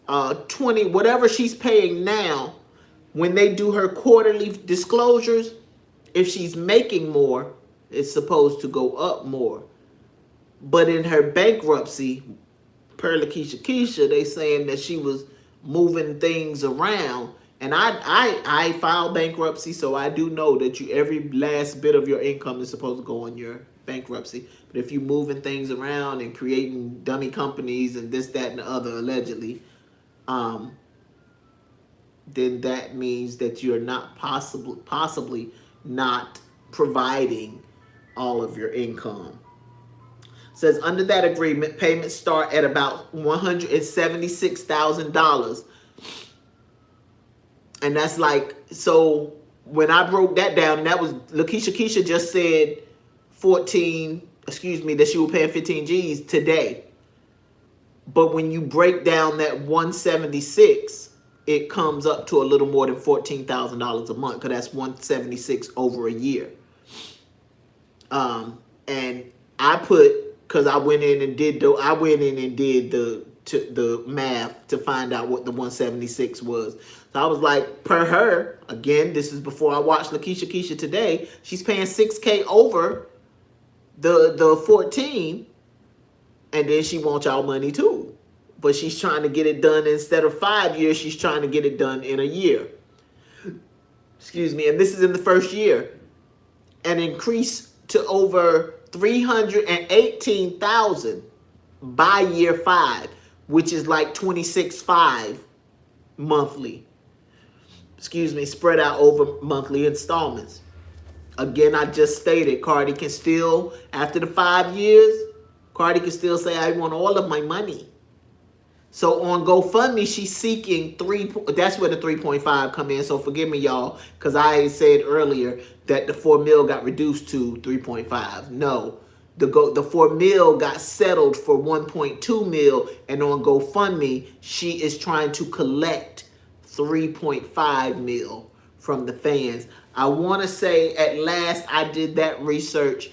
20, whatever she's paying now, when they do her quarterly disclosures, if she's making more, it's supposed to go up more. But in her bankruptcy, per Lakeisha Keisha, they saying that she was moving things around. And I filed bankruptcy, so I do know that every last bit of your income is supposed to go on your bankruptcy. But if you're moving things around and creating dummy companies and this, that, and the other, allegedly, then that means that you're not possibly not providing all of your income. It says under that agreement, payments start at about $176,000. And that's like, so when I broke that down, and that was, Lakeisha Keisha just said that she was paying 15 G's today. But when you break down that 176, it comes up to a little more than $14,000 a month, because that's 176 over a year. And I put, because I went in and did the math to find out what the 176 was. So I was like, per her, again, this is before I watched Lakeisha Keisha today, she's paying $6K over the 14, and then she wants y'all money too. But she's trying to get it done instead of 5 years, she's trying to get it done in a year. Excuse me, and this is in the first year. An increase to over $318,000 by year 5, which is like $26,500 monthly. Excuse me, spread out over monthly installments. Again, I just stated, Cardi can still, after the 5 years, Cardi can still say, I want all of my money. So on GoFundMe, she's seeking that's where the 3.5 come in. So forgive me, y'all, because I said earlier that the 4 mil got reduced to 3.5. No, the 4 mil got settled for 1.2 mil, and on GoFundMe, she is trying to collect 3.5 mil from the fans. I want to say at last I did that research,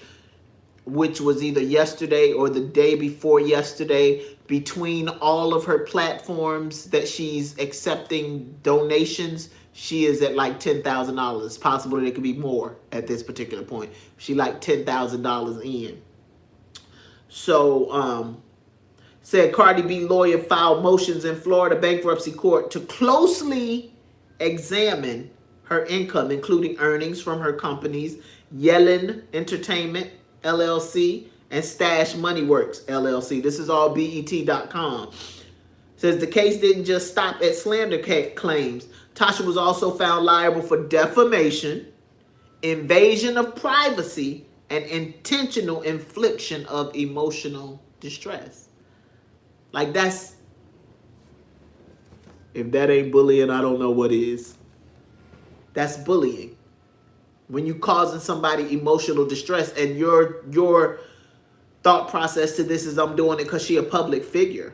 which was either yesterday or the day before yesterday, between all of her platforms that she's accepting donations, she is at like $10,000. Possible that it could be more at this particular point. She like $10,000 in. So, said Cardi B lawyer filed motions in Florida bankruptcy court to closely examine her income, including earnings from her companies, Yellen Entertainment, LLC, and Stash Money Works, LLC. This is all BET.com. Says the case didn't just stop at slander claims. Tasha was also found liable for defamation, invasion of privacy, and intentional infliction of emotional distress. Like that's, if that ain't bullying, I don't know what is. That's bullying. When you causing somebody emotional distress, and your thought process to this is, I'm doing it because she a public figure.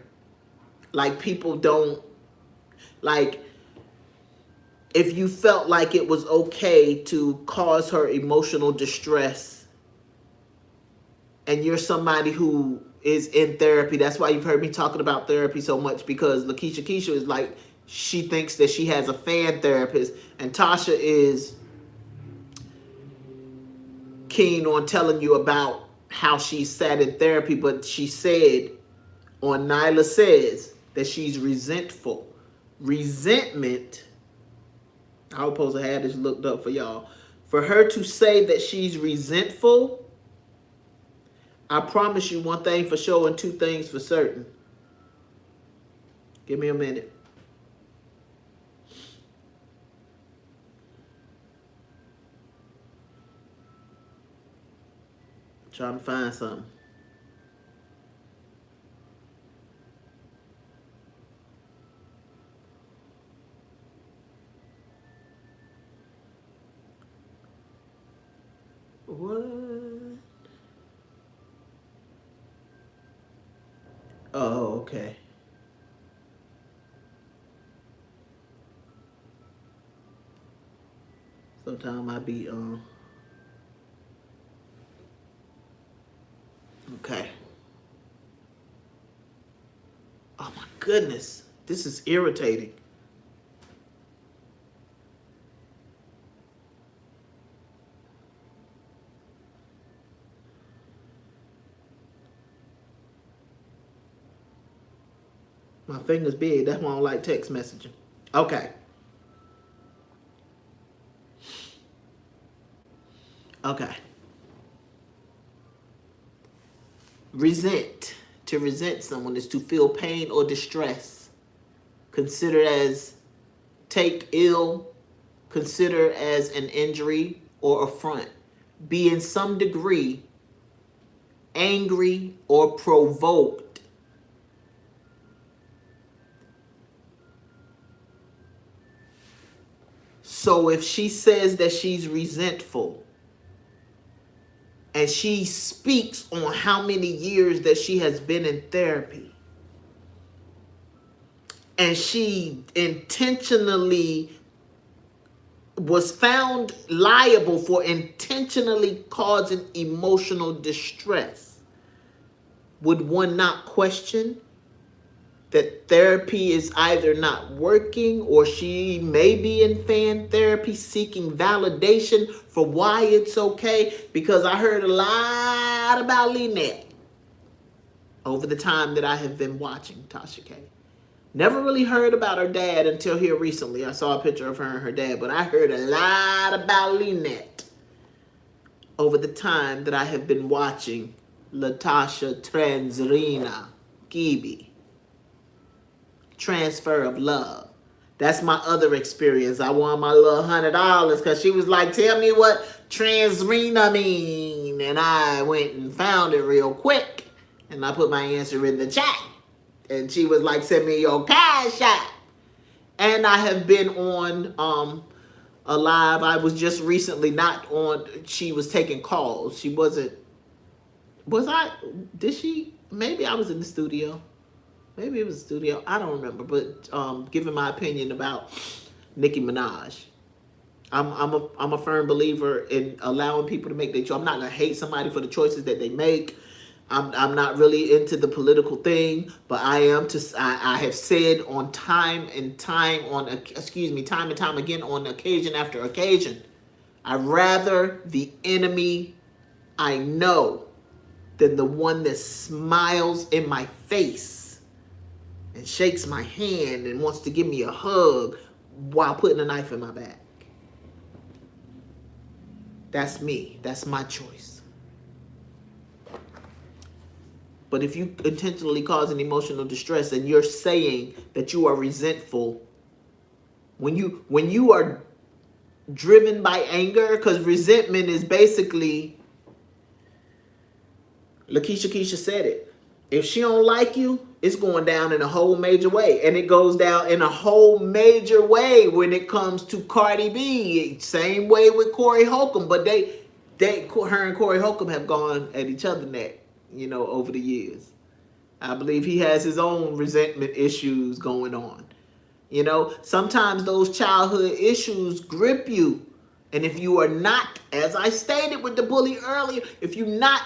Like people don't, Like, if you felt like it was okay to cause her emotional distress, and you're somebody who is in therapy, that's why you've heard me talking about therapy so much, because Lakeisha Keisha is like, she thinks that she has a fan therapist, and Tasha is keen on telling you about how she sat in therapy, but she said on Nyla Says that she's resentful. Resentment, I was supposed to have this looked up for y'all. For her to say that she's resentful, I promise you one thing for sure and two things for certain. Give me a minute. Trying to find something. What? Oh, okay. Sometimes I be okay. Oh my goodness. This is irritating. My finger's big. That's why I don't like text messaging. Okay. Okay. Resent. To resent someone is to feel pain or distress. Consider as take ill. Consider as an injury or affront. Be in some degree angry or provoked. So if she says that she's resentful, and she speaks on how many years that she has been in therapy, and she intentionally was found liable for intentionally causing emotional distress, would one not question that therapy is either not working, or she may be in fan therapy seeking validation for why it's okay? Because I heard a lot about Lynette over the time that I have been watching Tasha K. Never really heard about her dad until here recently. I saw a picture of her and her dad, but I heard a lot about Lynette over the time that I have been watching Latasha Transrina Gibi. Transfer of love. That's my other experience. I won my little $100 because she was like, tell me what Transrina mean. And I went and found it real quick. And I put my answer in the chat. And she was like, send me your cash app. And I have been on a live. I was just recently not on. She was taking calls. She wasn't. Was I? Did she? Maybe I was in the studio. Maybe it was a studio. I don't remember. But giving my opinion about Nicki Minaj. I'm a firm believer in allowing people to make their choice. I'm not gonna hate somebody for the choices that they make. I'm not really into the political thing, but I am I have said on time and time again on occasion after occasion, I'd rather the enemy I know than the one that smiles in my face and shakes my hand and wants to give me a hug while putting a knife in my back. That's me. That's my choice. But if you intentionally cause an emotional distress and you're saying that you are resentful, when you are driven by anger, because resentment is basically, Lakeisha Keisha said it. If she don't like you, it's going down in a whole major way. And it goes down in a whole major way when it comes to Cardi B. Same way with Corey Holcomb. But her and Corey Holcomb have gone at each other neck, over the years. I believe he has his own resentment issues going on. You know, sometimes those childhood issues grip you. And if you are not, as I stated with the bully earlier, if you're not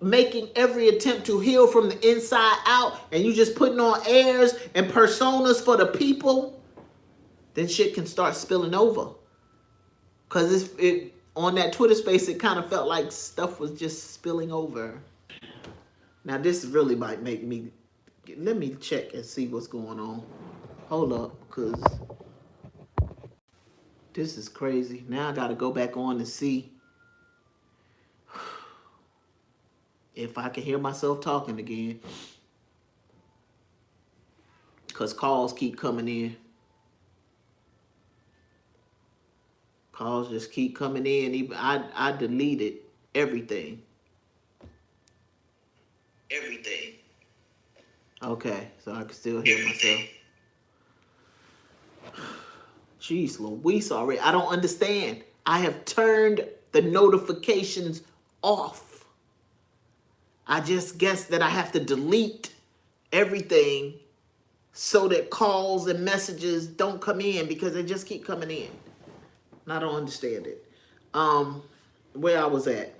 making every attempt to heal from the inside out and you just putting on airs and personas for the people, then shit can start spilling over. Because it on that Twitter space, it kind of felt like stuff was just spilling over. Now, this really might make me... Let me check and see what's going on. Hold up, because this is crazy. Now I got to go back on and see if I can hear myself talking again. Because calls keep coming in. Calls just keep coming in. Even I deleted everything. Okay, so I can still hear myself. Jeez Louise already. I don't understand. I have turned the notifications off. I just guess that I have to delete everything so that calls and messages don't come in because they just keep coming in. And I don't understand it. Where I was at.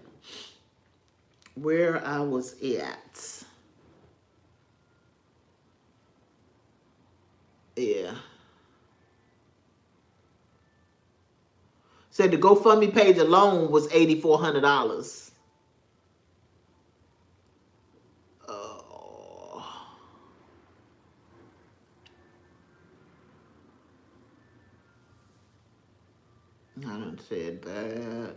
Yeah. Said the GoFundMe page alone was $8,400. I done said that.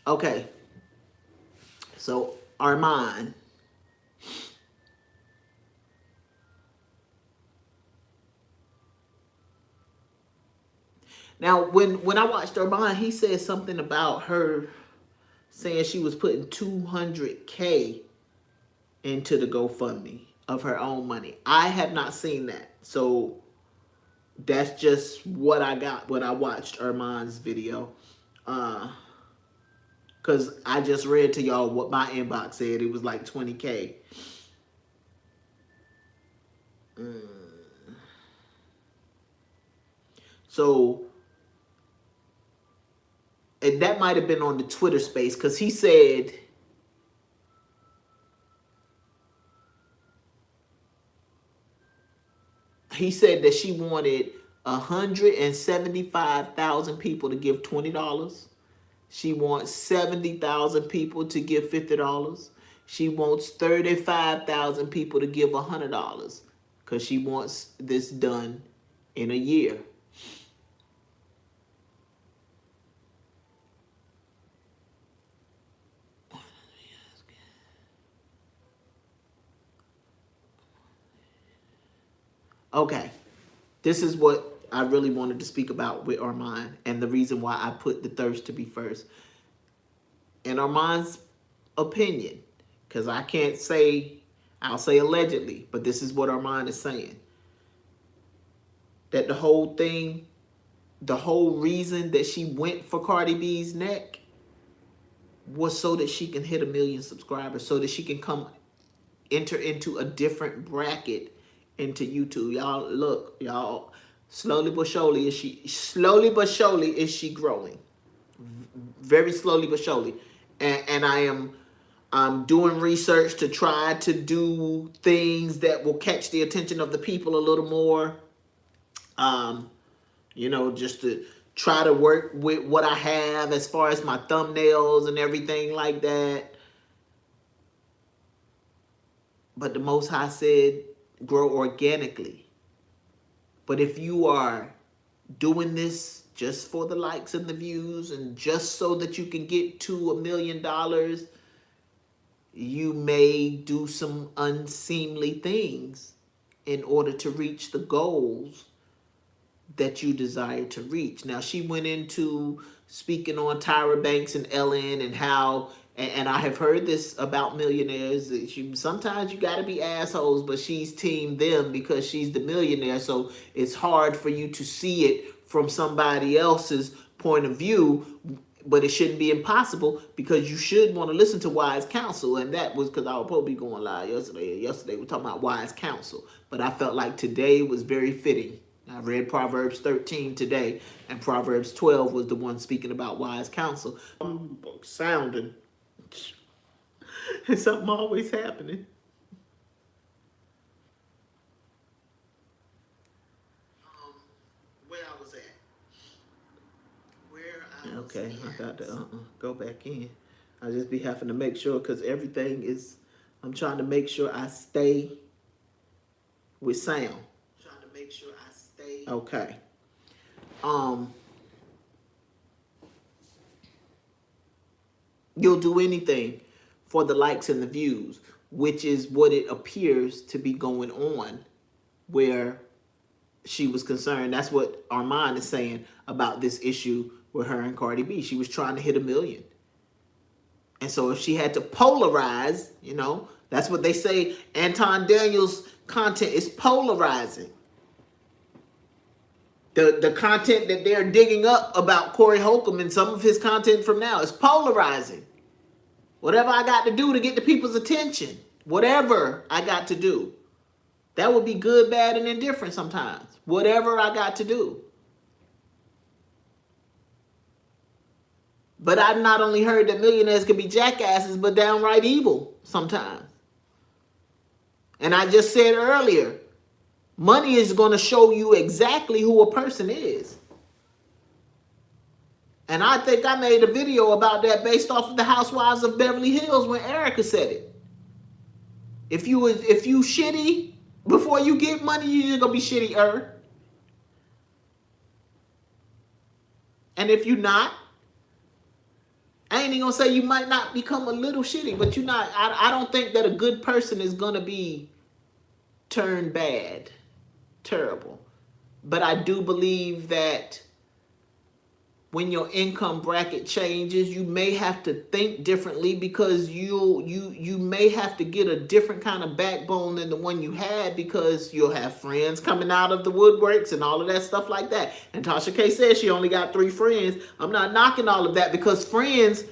Okay. So Armand. Now, when I watched Armand, he said something about her saying she was putting $200K into the GoFundMe of her own money. I have not seen that. So that's just what I got when I watched Armand's video. Because I just read to y'all what my inbox said. It was like $20K. So, and that might have been on the Twitter space because he said that she wanted 175,000 people to give $20. She wants 70,000 people to give $50. She wants 35,000 people to give $100 because she wants this done in a year. Okay, this is what I really wanted to speak about with Armand and the reason why I put the thirst to be first. In Armand's opinion, because I can't say, I'll say allegedly, but this is what Armand is saying. That the whole thing, the whole reason that she went for Cardi B's neck was so that she can hit 1 million subscribers, so that she can enter into a different bracket into YouTube. Y'all look, y'all, slowly but surely is she growing. Very slowly but surely. And I'm doing research to try to do things that will catch the attention of the people a little more. You know, just to try to work with what I have as far as my thumbnails and everything like that. But the Most High said, grow organically. But if you are doing this just for the likes and the views and just so that you can get to $1 million, you may do some unseemly things in order to reach the goals that you desire to reach. Now, she went into speaking on Tyra Banks and Ellen and how, and I have heard this about millionaires. Sometimes you got to be assholes, but she's team them because she's the millionaire. So it's hard for you to see it from somebody else's point of view, but it shouldn't be impossible because you should want to listen to wise counsel. And that was because I was probably going live yesterday. Yesterday we were talking about wise counsel, but I felt like today was very fitting. I read Proverbs 13 today, and Proverbs 12 was the one speaking about wise counsel. I'm sounding. Something always happening. Where I was at. Okay, I got to go back in. I just be having to make sure because everything is. I'm trying to make sure I stay with sound. Trying to make sure I stay. Okay. You'll do anything for the likes and the views, which is what it appears to be going on where she was concerned. That's what Armand is saying about this issue with her and Cardi B. She was trying to hit 1 million. And so if she had to polarize, that's what they say. Anton Daniels' content is polarizing. The content that they're digging up about Corey Holcomb and some of his content from now is polarizing. Whatever I got to do to get the people's attention, whatever I got to do. That would be good, bad, and indifferent sometimes. Whatever I got to do. But I've not only heard that millionaires can be jackasses, but downright evil sometimes. And I just said earlier, money is going to show you exactly who a person is. And I think I made a video about that based off of the Housewives of Beverly Hills when Erica said it. If you shitty before you get money, you're just going to be shittier. And if you're not, I ain't even gonna say you might not become a little shitty, but you're not. I don't think that a good person is gonna be turned bad, terrible. But I do believe that when your income bracket changes, you may have to think differently because you may have to get a different kind of backbone than the one you had because you'll have friends coming out of the woodworks and all of that stuff like that. And Tasha K says she only got 3 friends. I'm not knocking all of that because friends,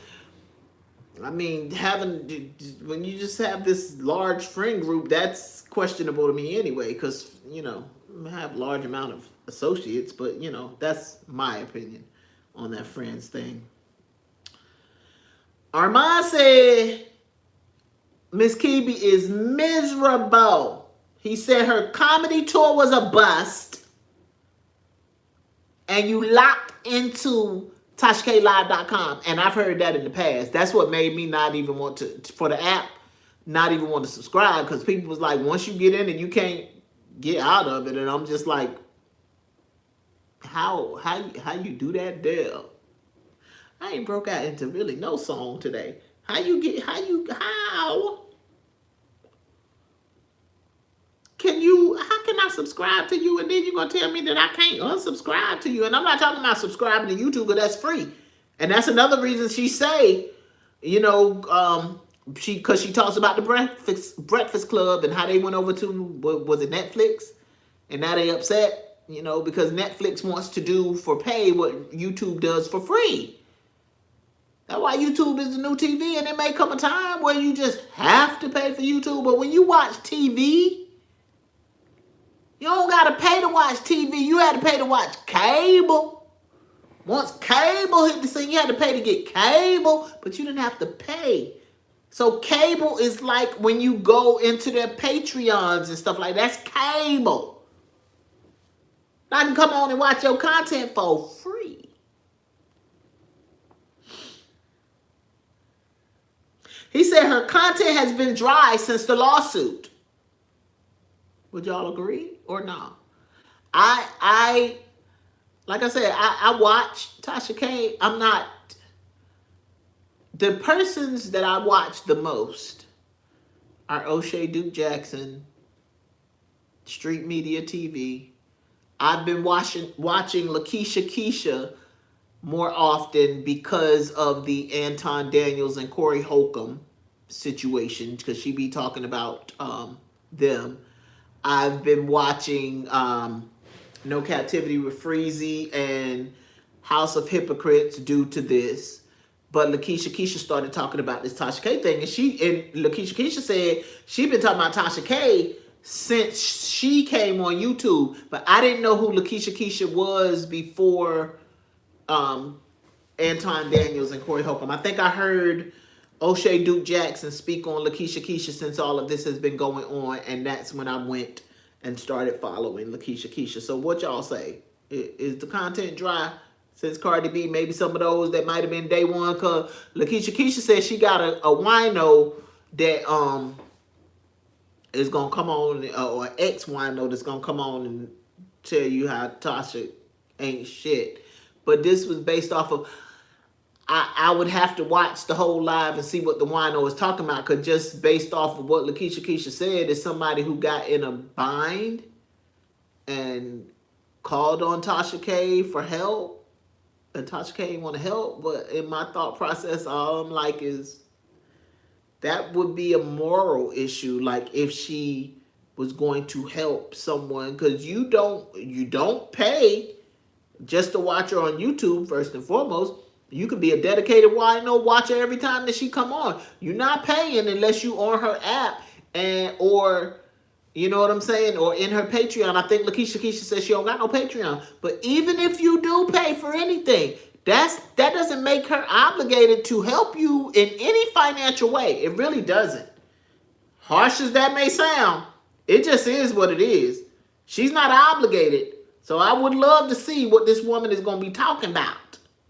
I mean, when you just have this large friend group, that's questionable to me anyway because, I have a large amount of associates, but, that's my opinion on that friends thing. Armand said Miss Kibi is miserable. He said her comedy tour was a bust and you locked into TashaKLive.com. And I've heard that in the past. That's what made me not even want to, for the app, not even want to subscribe because people was like, once you get in it, you can't get out of it. And I'm just like, how you do that deal? I ain't broke out into really no song today. How can I subscribe to you and then you're gonna tell me that I can't unsubscribe to you? And I'm not talking about subscribing to YouTube, but that's free. And that's another reason she say, because she talks about the Breakfast Club and how they went over to, was it Netflix? And now they upset. Because Netflix wants to do for pay what YouTube does for free. That's why YouTube is the new TV, and it may come a time where you just have to pay for YouTube. But when you watch TV, you don't got to pay to watch TV. You had to pay to watch cable. Once cable hit the scene, you had to pay to get cable, but you didn't have to pay. So cable is like when you go into their Patreons and stuff like that. That's cable. I can come on and watch your content for free. He said her content has been dry since the lawsuit. Would y'all agree or not? I like I said, I watch Tasha K. I'm not, the persons that I watch the most are O'Shea Duke Jackson, Street Media TV. I've been watching Lakeisha Keisha more often because of the Anton Daniels and Corey Holcomb situation, because she be talking about them. I've been watching No Captivity with Freezy and House of Hypocrites due to this. But Lakeisha Keisha started talking about this Tasha K thing, and Lakeisha Keisha said she been talking about Tasha K since she came on YouTube. But I didn't know who Lakeisha Keisha was before Anton Daniels and Corey Holcomb. I think I heard O'Shea Duke Jackson speak on Lakeisha Keisha since all of this has been going on, and that's when I went and started following Lakeisha Keisha. So what y'all say? Is the content dry since Cardi B? Maybe some of those that might have been day one, because Lakeisha Keisha said she got a wino that is gonna come on, or ex wino that's gonna come on and tell you how Tasha ain't shit. But this was based off of, I would have to watch the whole live and see what the wino is talking about, because just based off of what Lakeisha Keisha said, is somebody who got in a bind and called on Tasha K for help, and Tasha K didn't want to help. But in my thought process, all I'm like is, that would be a moral issue. Like, if she was going to help someone, because you don't pay just to watch her on YouTube. First and foremost, you could be a dedicated wino watcher every time that she come on. You're not paying unless you on her app, or you know what I'm saying, or in her Patreon. I think Lakeisha Keisha says she don't got no Patreon. But even if you do pay for anything, that doesn't make her obligated to help you in any financial way. It really doesn't. Harsh as that may sound, it just is what it is. She's not obligated. So I would love to see what this woman is going to be talking about.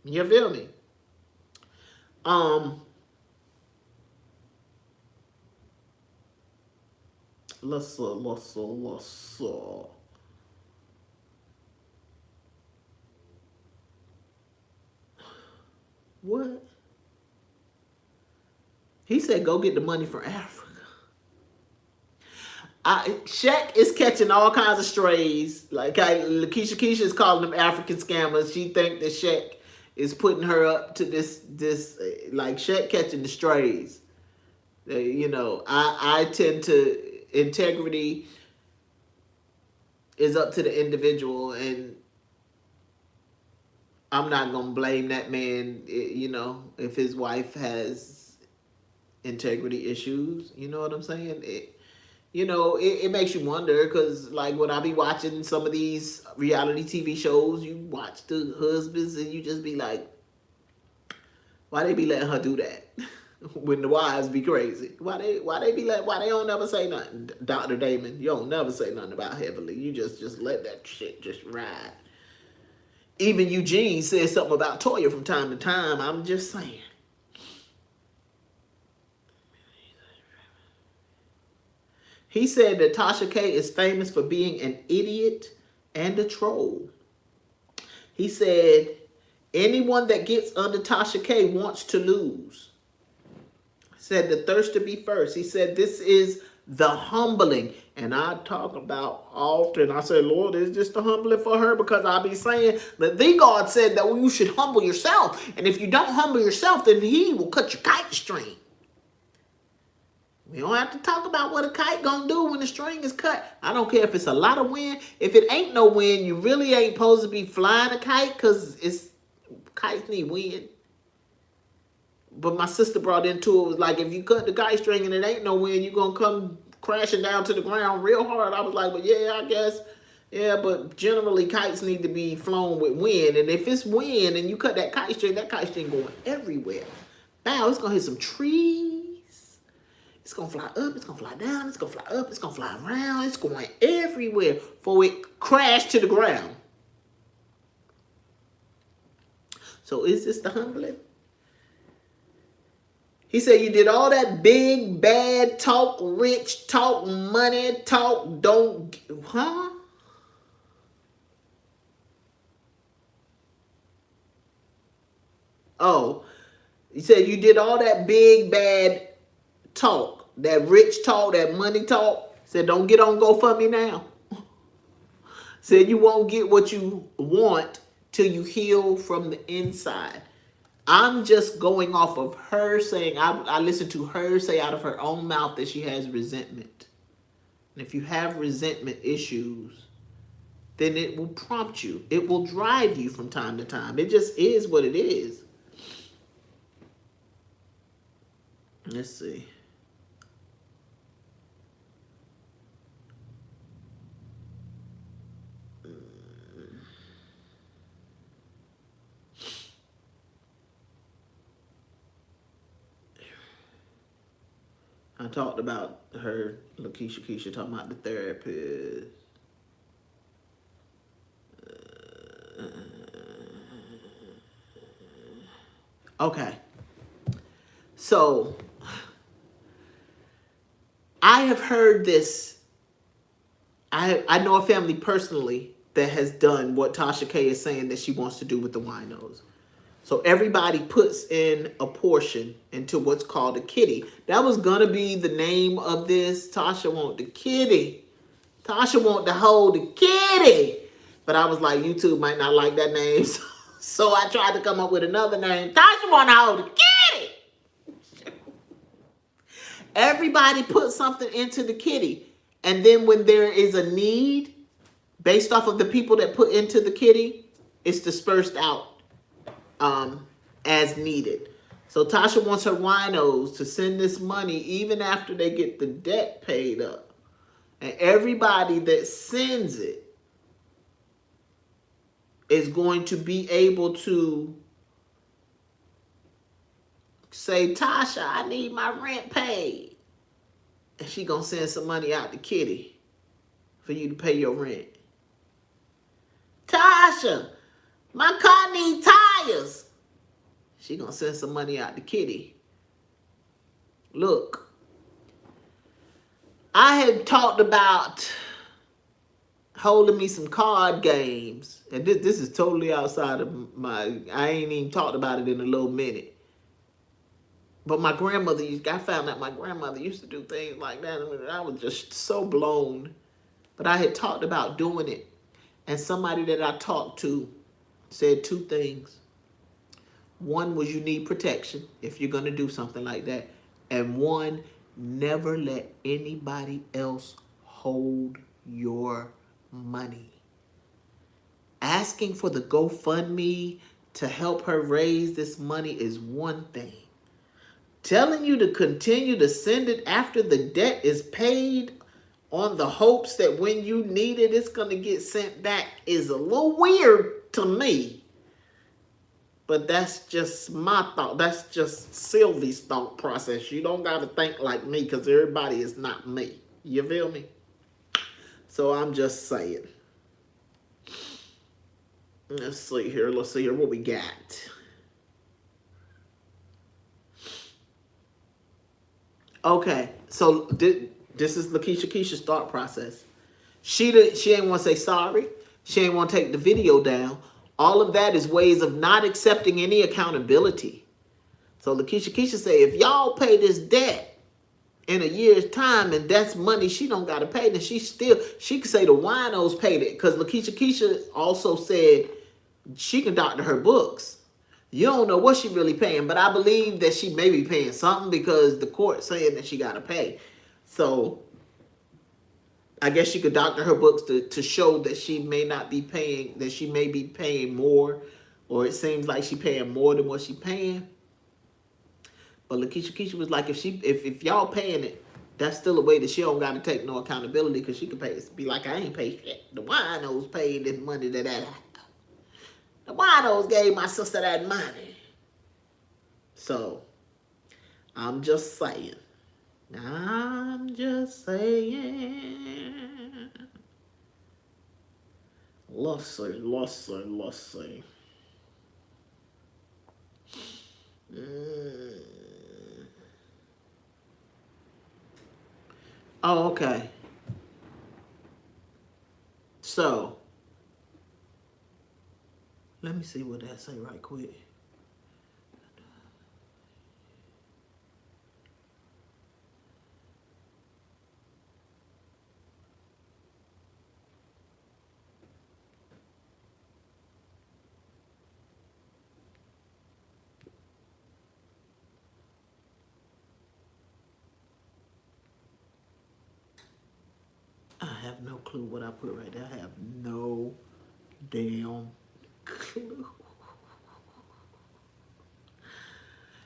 You feel me? Let's What? He said, go get the money from Africa. Shaq is catching all kinds of strays. Like, Lakeisha Keisha is calling them African scammers. She think that Shaq is putting her up to this like, Shaq catching the strays. You know, I tend to, integrity is up to the individual, and I'm not gonna blame that man, you know, if his wife has integrity issues. You know what I'm saying? It makes you wonder, because, like, when I be watching some of these reality TV shows, you watch the husbands and you just be like, why they be letting her do that? When the wives be crazy. Why they don't never say nothing? Dr. Damon, you don't never say nothing about Heavenly. You just let that shit just ride. Even Eugene says something about Toya from time to time. I'm just saying. He said that Tasha K is famous for being an idiot and a troll. He said anyone that gets under Tasha K wants to lose. He said the thirst to be first. He said this is the humbling. And I talk about often, I say, Lord, is this the humbling for her? Because I be saying that the God said that you should humble yourself. And if you don't humble yourself, then he will cut your kite string. We don't have to talk about what a kite gonna do when the string is cut. I don't care if it's a lot of wind. If it ain't no wind, you really ain't supposed to be flying a kite, because kites need wind. But my sister brought into it, was like, if you cut the kite string and it ain't no wind, you're gonna come crashing down to the ground real hard. I was like, well, yeah, I guess. Yeah, but generally kites need to be flown with wind. And if it's wind and you cut that kite string going everywhere. Now it's gonna hit some trees. It's going to fly up, it's going to fly down, it's going to fly up, it's going to fly around, it's going everywhere before it crashed to the ground. So is this the humbling? He said you did all that big, bad talk, rich talk, money talk, don't, huh? Oh, he said you did all that big, bad talk, that rich talk, that money talk. Said, don't get on GoFundMe now. Said you won't get what you want till you heal from the inside. I'm just going off of her saying, I listened to her say out of her own mouth that she has resentment. And if you have resentment issues, then it will prompt you. It will drive you from time to time. It just is what it is. Let's see. I talked about her, Lakeisha talking about the therapist. Okay. So, I have heard this. I know a family personally that has done what Tasha K is saying that she wants to do with the winos. So everybody puts in a portion into what's called a kitty. That was gonna be the name of this. Tasha want the kitty. Tasha want to hold the kitty. But I was like, YouTube might not like that name. So I tried to come up with another name. Tasha want to hold the kitty. Everybody put something into the kitty. And then when there is a need, based off of the people that put into the kitty, it's dispersed out as needed. So Tasha wants her winos to send this money even after they get the debt paid up. And everybody that sends it is going to be able to say, Tasha, I need my rent paid. And she gonna send some money out to Kitty for you to pay your rent. Tasha, my car needs tires. She gonna send some money out to Kitty. Look, I had talked about holding me some card games. And this is totally outside of I ain't even talked about it in a little minute. But my grandmother, I found out my grandmother used to do things like that. I mean, I was just so blown. But I had talked about doing it. And somebody that I talked to said two things. One was you need protection if you're going to do something like that. And one, never let anybody else hold your money. Asking for the GoFundMe to help her raise this money is one thing. Telling you to continue to send it after the debt is paid on the hopes that when you need it, it's going to get sent back is a little weird to me. But that's just my thought. That's just Sylvie's thought process. You don't got to think like me because everybody is not me. You feel me? So I'm just saying. Let's see here. Let's see here what we got. Okay, so this is Lakeisha's thought process. She ain't want to say sorry. She ain't want to take the video down. All of that is ways of not accepting any accountability. So Lakeisha say, if y'all pay this debt in a year's time and that's money she don't got to pay, then she could say the winos paid it. Because Lakeisha also said she can doctor her books. You don't know what she really paying, but I believe that she may be paying something because the court saying that she got to pay. So I guess she could doctor her books to show that she may not be paying, that she may be paying more, or it seems like she paying more than what she paying. But Lakeisha was like, if y'all paying it, that's still a way that she don't got to take no accountability because she could pay. Be like, I ain't paid shit. The winos paid this money that the winos gave my sister that money. So, I'm just saying. I'm just saying. Let's see. Oh, okay. So, let me see what that say right quick. have no clue what I put right there. I have no damn clue.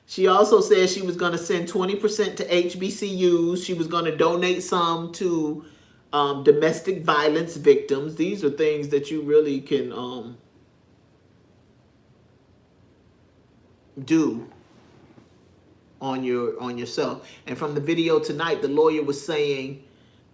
She also said she was going to send 20% to HBCUs. She was going to donate some to domestic violence victims. These are things that you really can do on yourself. And from the video tonight, the lawyer was saying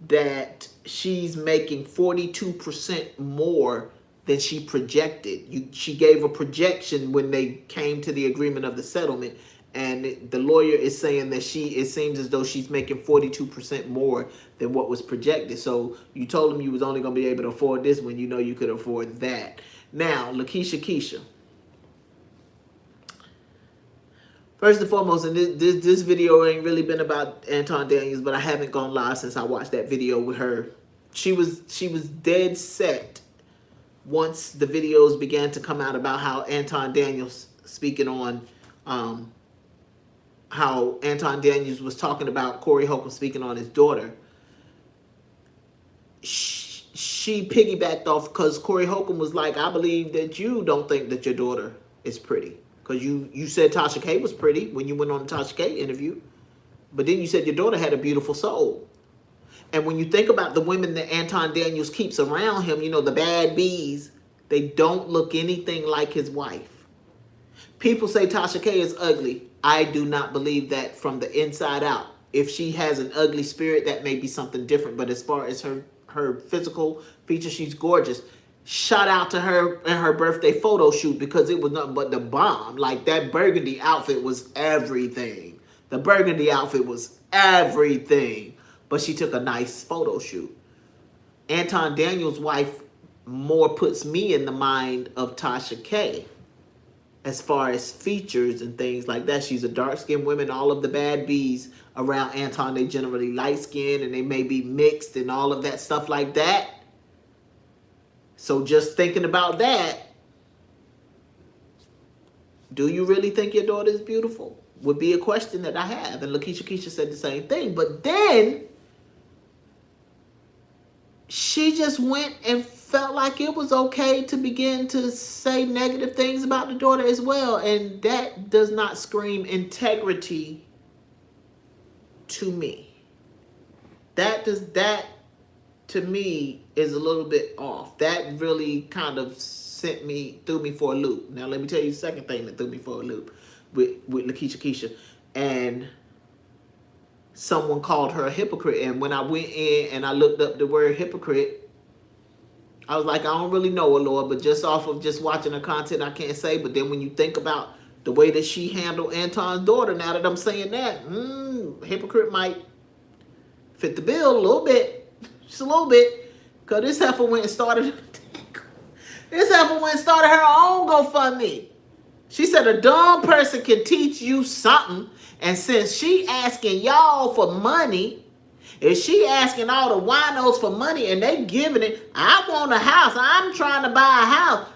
that she's making 42% more than she projected. She gave a projection when they came to the agreement of the settlement, and the lawyer is saying that it seems as though she's making 42% more than what was projected. So you told him you was only going to be able to afford this when you know you could afford that. Now, Lakeisha Keisha. First and foremost, and this video ain't really been about Anton Daniels, but I haven't gone live since I watched that video with her. She was dead set once the videos began to come out about how Anton Daniels speaking on how Anton Daniels was talking about Corey Holcomb speaking on his daughter. She piggybacked off because Corey Holcomb was like, I believe that you don't think that your daughter is pretty. Because you said Tasha K was pretty when you went on the Tasha K interview. But then you said your daughter had a beautiful soul. And when you think about the women that Anton Daniels keeps around him, you know, the bad bees, they don't look anything like his wife. People say Tasha K is ugly. I do not believe that from the inside out. If she has an ugly spirit, that may be something different. But as far as her physical features, she's gorgeous. Shout out to her and her birthday photo shoot because it was nothing but the bomb. Like, that burgundy outfit was everything. The burgundy outfit was everything. But she took a nice photo shoot. Anton Daniels' wife more puts me in the mind of Tasha K. As far as features and things like that. She's a dark-skinned woman. All of the bad bees around Anton, they generally light-skinned and they may be mixed and all of that stuff like that. So just thinking about that, do you really think your daughter is beautiful? Would be a question that I have. And Lakeisha Keisha said the same thing. But then she just went and felt like it was okay to begin to say negative things about the daughter as well. And that does not scream integrity to me. That to me is a little bit off. That really kind of threw me for a loop. Now let me tell you the second thing that threw me for a loop with Lakeisha Keisha. And someone called her a hypocrite. And when I went in and I looked up the word hypocrite, I was like, I don't really know her, Lord, but just off of just watching her content, I can't say. But then when you think about the way that she handled Anton's daughter, now that I'm saying that, hypocrite might fit the bill a little bit. Just a little bit. Because this heifer went and started her own GoFundMe. She said a dumb person can teach you something. And since she asking y'all for money, if she asking all the winos for money and they giving it, I want a house. I'm trying to buy a house.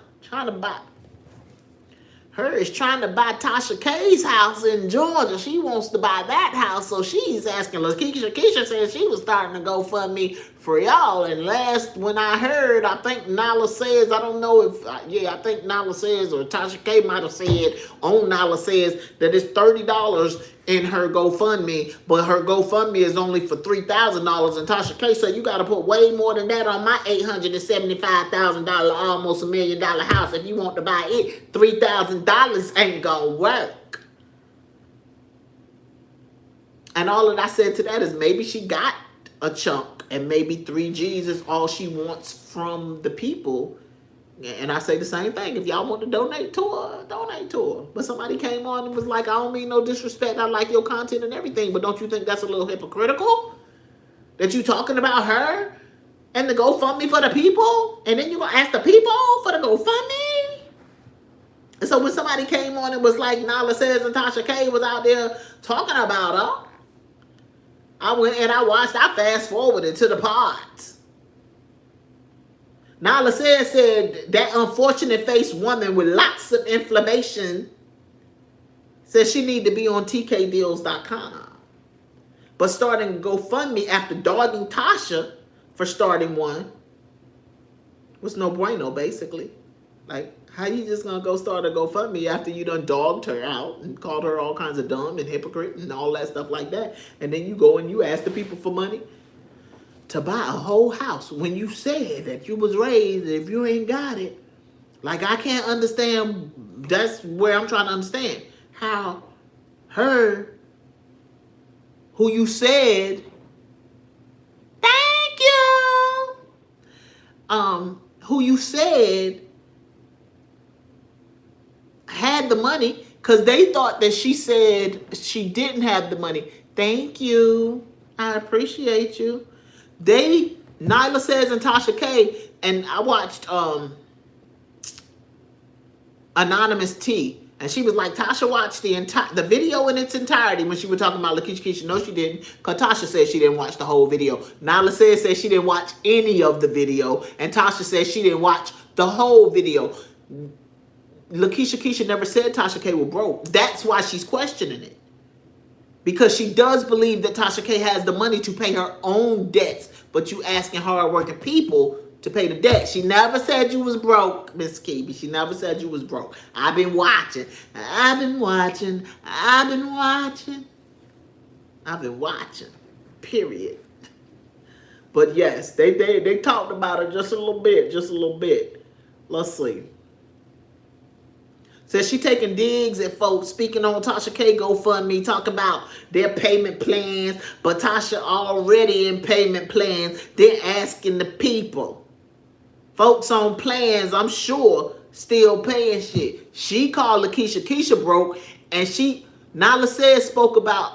Her is trying to buy Tasha K's house in Georgia. She wants to buy that house. So she's asking Lakeisha. Keisha said she was starting to GoFundMe for y'all. And last when I heard, I think Nala says, I don't know if, I think Nala says, or Tasha K might have said, on Nala says that it's $30 in her GoFundMe, but her GoFundMe is only for $3,000. And Tasha K said, you got to put way more than that on my $875,000, almost $1 million house. If you want to buy it, $3,000 ain't going to work. And all that I said to that is maybe she got a chunk and maybe 3 G's is all she wants from the people. And I say the same thing. If y'all want to donate to her, donate to her. But somebody came on and was like, I don't mean no disrespect. I like your content and everything. But don't you think that's a little hypocritical? That you talking about her and the GoFundMe for the people? And then you going to ask the people for the GoFundMe? And so when somebody came on and was like, Nala says and Tasha K was out there talking about her, I went and I fast forwarded to the parts. Nala said that unfortunate faced woman with lots of inflammation says she need to be on TKDeals.com. But starting GoFundMe after dogging Tasha for starting one. Was no bueno, basically. Like, how you just gonna go start a GoFundMe after you done dogged her out and called her all kinds of dumb and hypocrite and all that stuff like that, and then you go and you ask the people for money to buy a whole house when you said that you was raised, if you ain't got it. Like, I can't understand. That's where I'm trying to understand how her, who you said, thank you, who you said had the money, because they thought that she said she didn't have the money. Thank you. I appreciate you. Nyla Says and Tasha K, and I watched Anonymous T, and she was like, Tasha watched the video in its entirety when she was talking about Lakeisha Keisha. No, she didn't, because Tasha said she didn't watch the whole video. Nyla said she didn't watch any of the video, and Tasha said she didn't watch the whole video. Lakeisha Keisha never said Tasha K was broke. That's why she's questioning it. Because she does believe that Tasha K has the money to pay her own debts, but you asking hard-working people to pay the debt. She never said you was broke, Miss Keeby. She never said you was broke. I've been watching. Period. But yes, they talked about her just a little bit. Let's see. Says she taking digs at folks speaking on Tasha K GoFundMe, talking about their payment plans, but Tasha already in payment plans. They're asking the people. Folks on plans, I'm sure, still paying shit. She called Lakeisha Keisha broke, and Nyla Says spoke about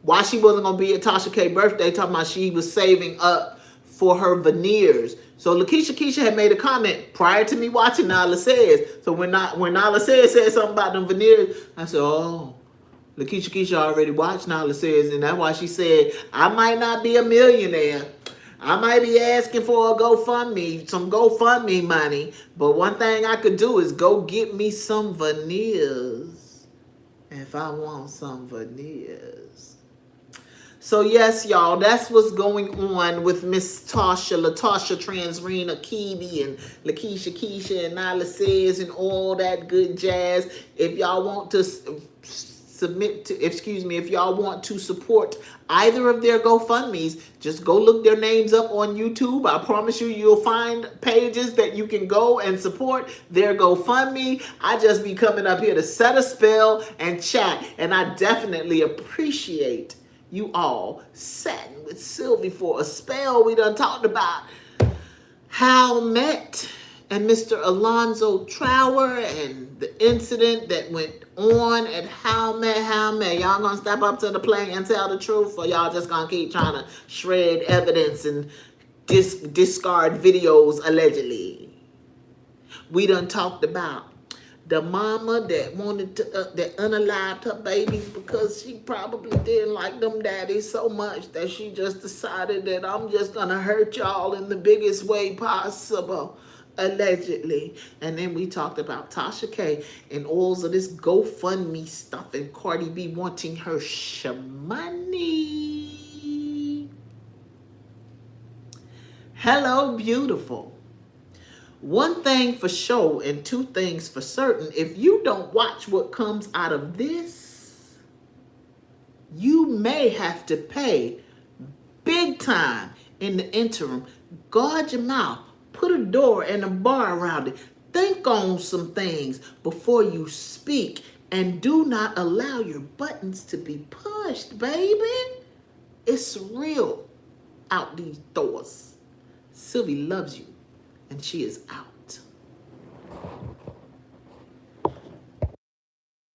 why she wasn't gonna be at Tasha K birthday, talking about she was saving up for her veneers. So Lakeisha Keisha had made a comment prior to me watching Nyla Says. So when Nyla Says said something about them veneers, I said, oh, Lakeisha Keisha already watched Nyla Says, and that's why she said, I might not be a millionaire. I might be asking for a GoFundMe, some GoFundMe money, but one thing I could do is go get me some veneers if I want some veneers. So yes, y'all, that's what's going on with Miss Latasha Transrena Keeby and Lakeisha Keisha and Nyla Says and all that good jazz. If y'all want to if y'all want to support either of their GoFundMes, just go look their names up on YouTube. I promise you'll find pages that you can go and support their GoFundMe. I just be coming up here to set a spell and chat, and I definitely appreciate you all sitting with Sylvie for a spell. We done talked about Hal Met and Mr. Alonzo Trower and the incident that went on at Hal Met. Y'all gonna step up to the plate and tell the truth, or y'all just gonna keep trying to shred evidence and discard videos allegedly? We done talked about the mama that wanted to that unalived her babies because she probably didn't like them daddies so much that she just decided that I'm just gonna hurt y'all in the biggest way possible, allegedly. And then we talked about Tasha K and all of this GoFundMe stuff and Cardi B wanting her money. Hello, beautiful. One thing for sure and two things for certain, if you don't watch what comes out of this, you may have to pay big time in the interim. Guard your mouth. Put a door and a bar around it. Think on some things before you speak, and do not allow your buttons to be pushed, baby. It's real out these doors. Sylvie loves you, and she is out.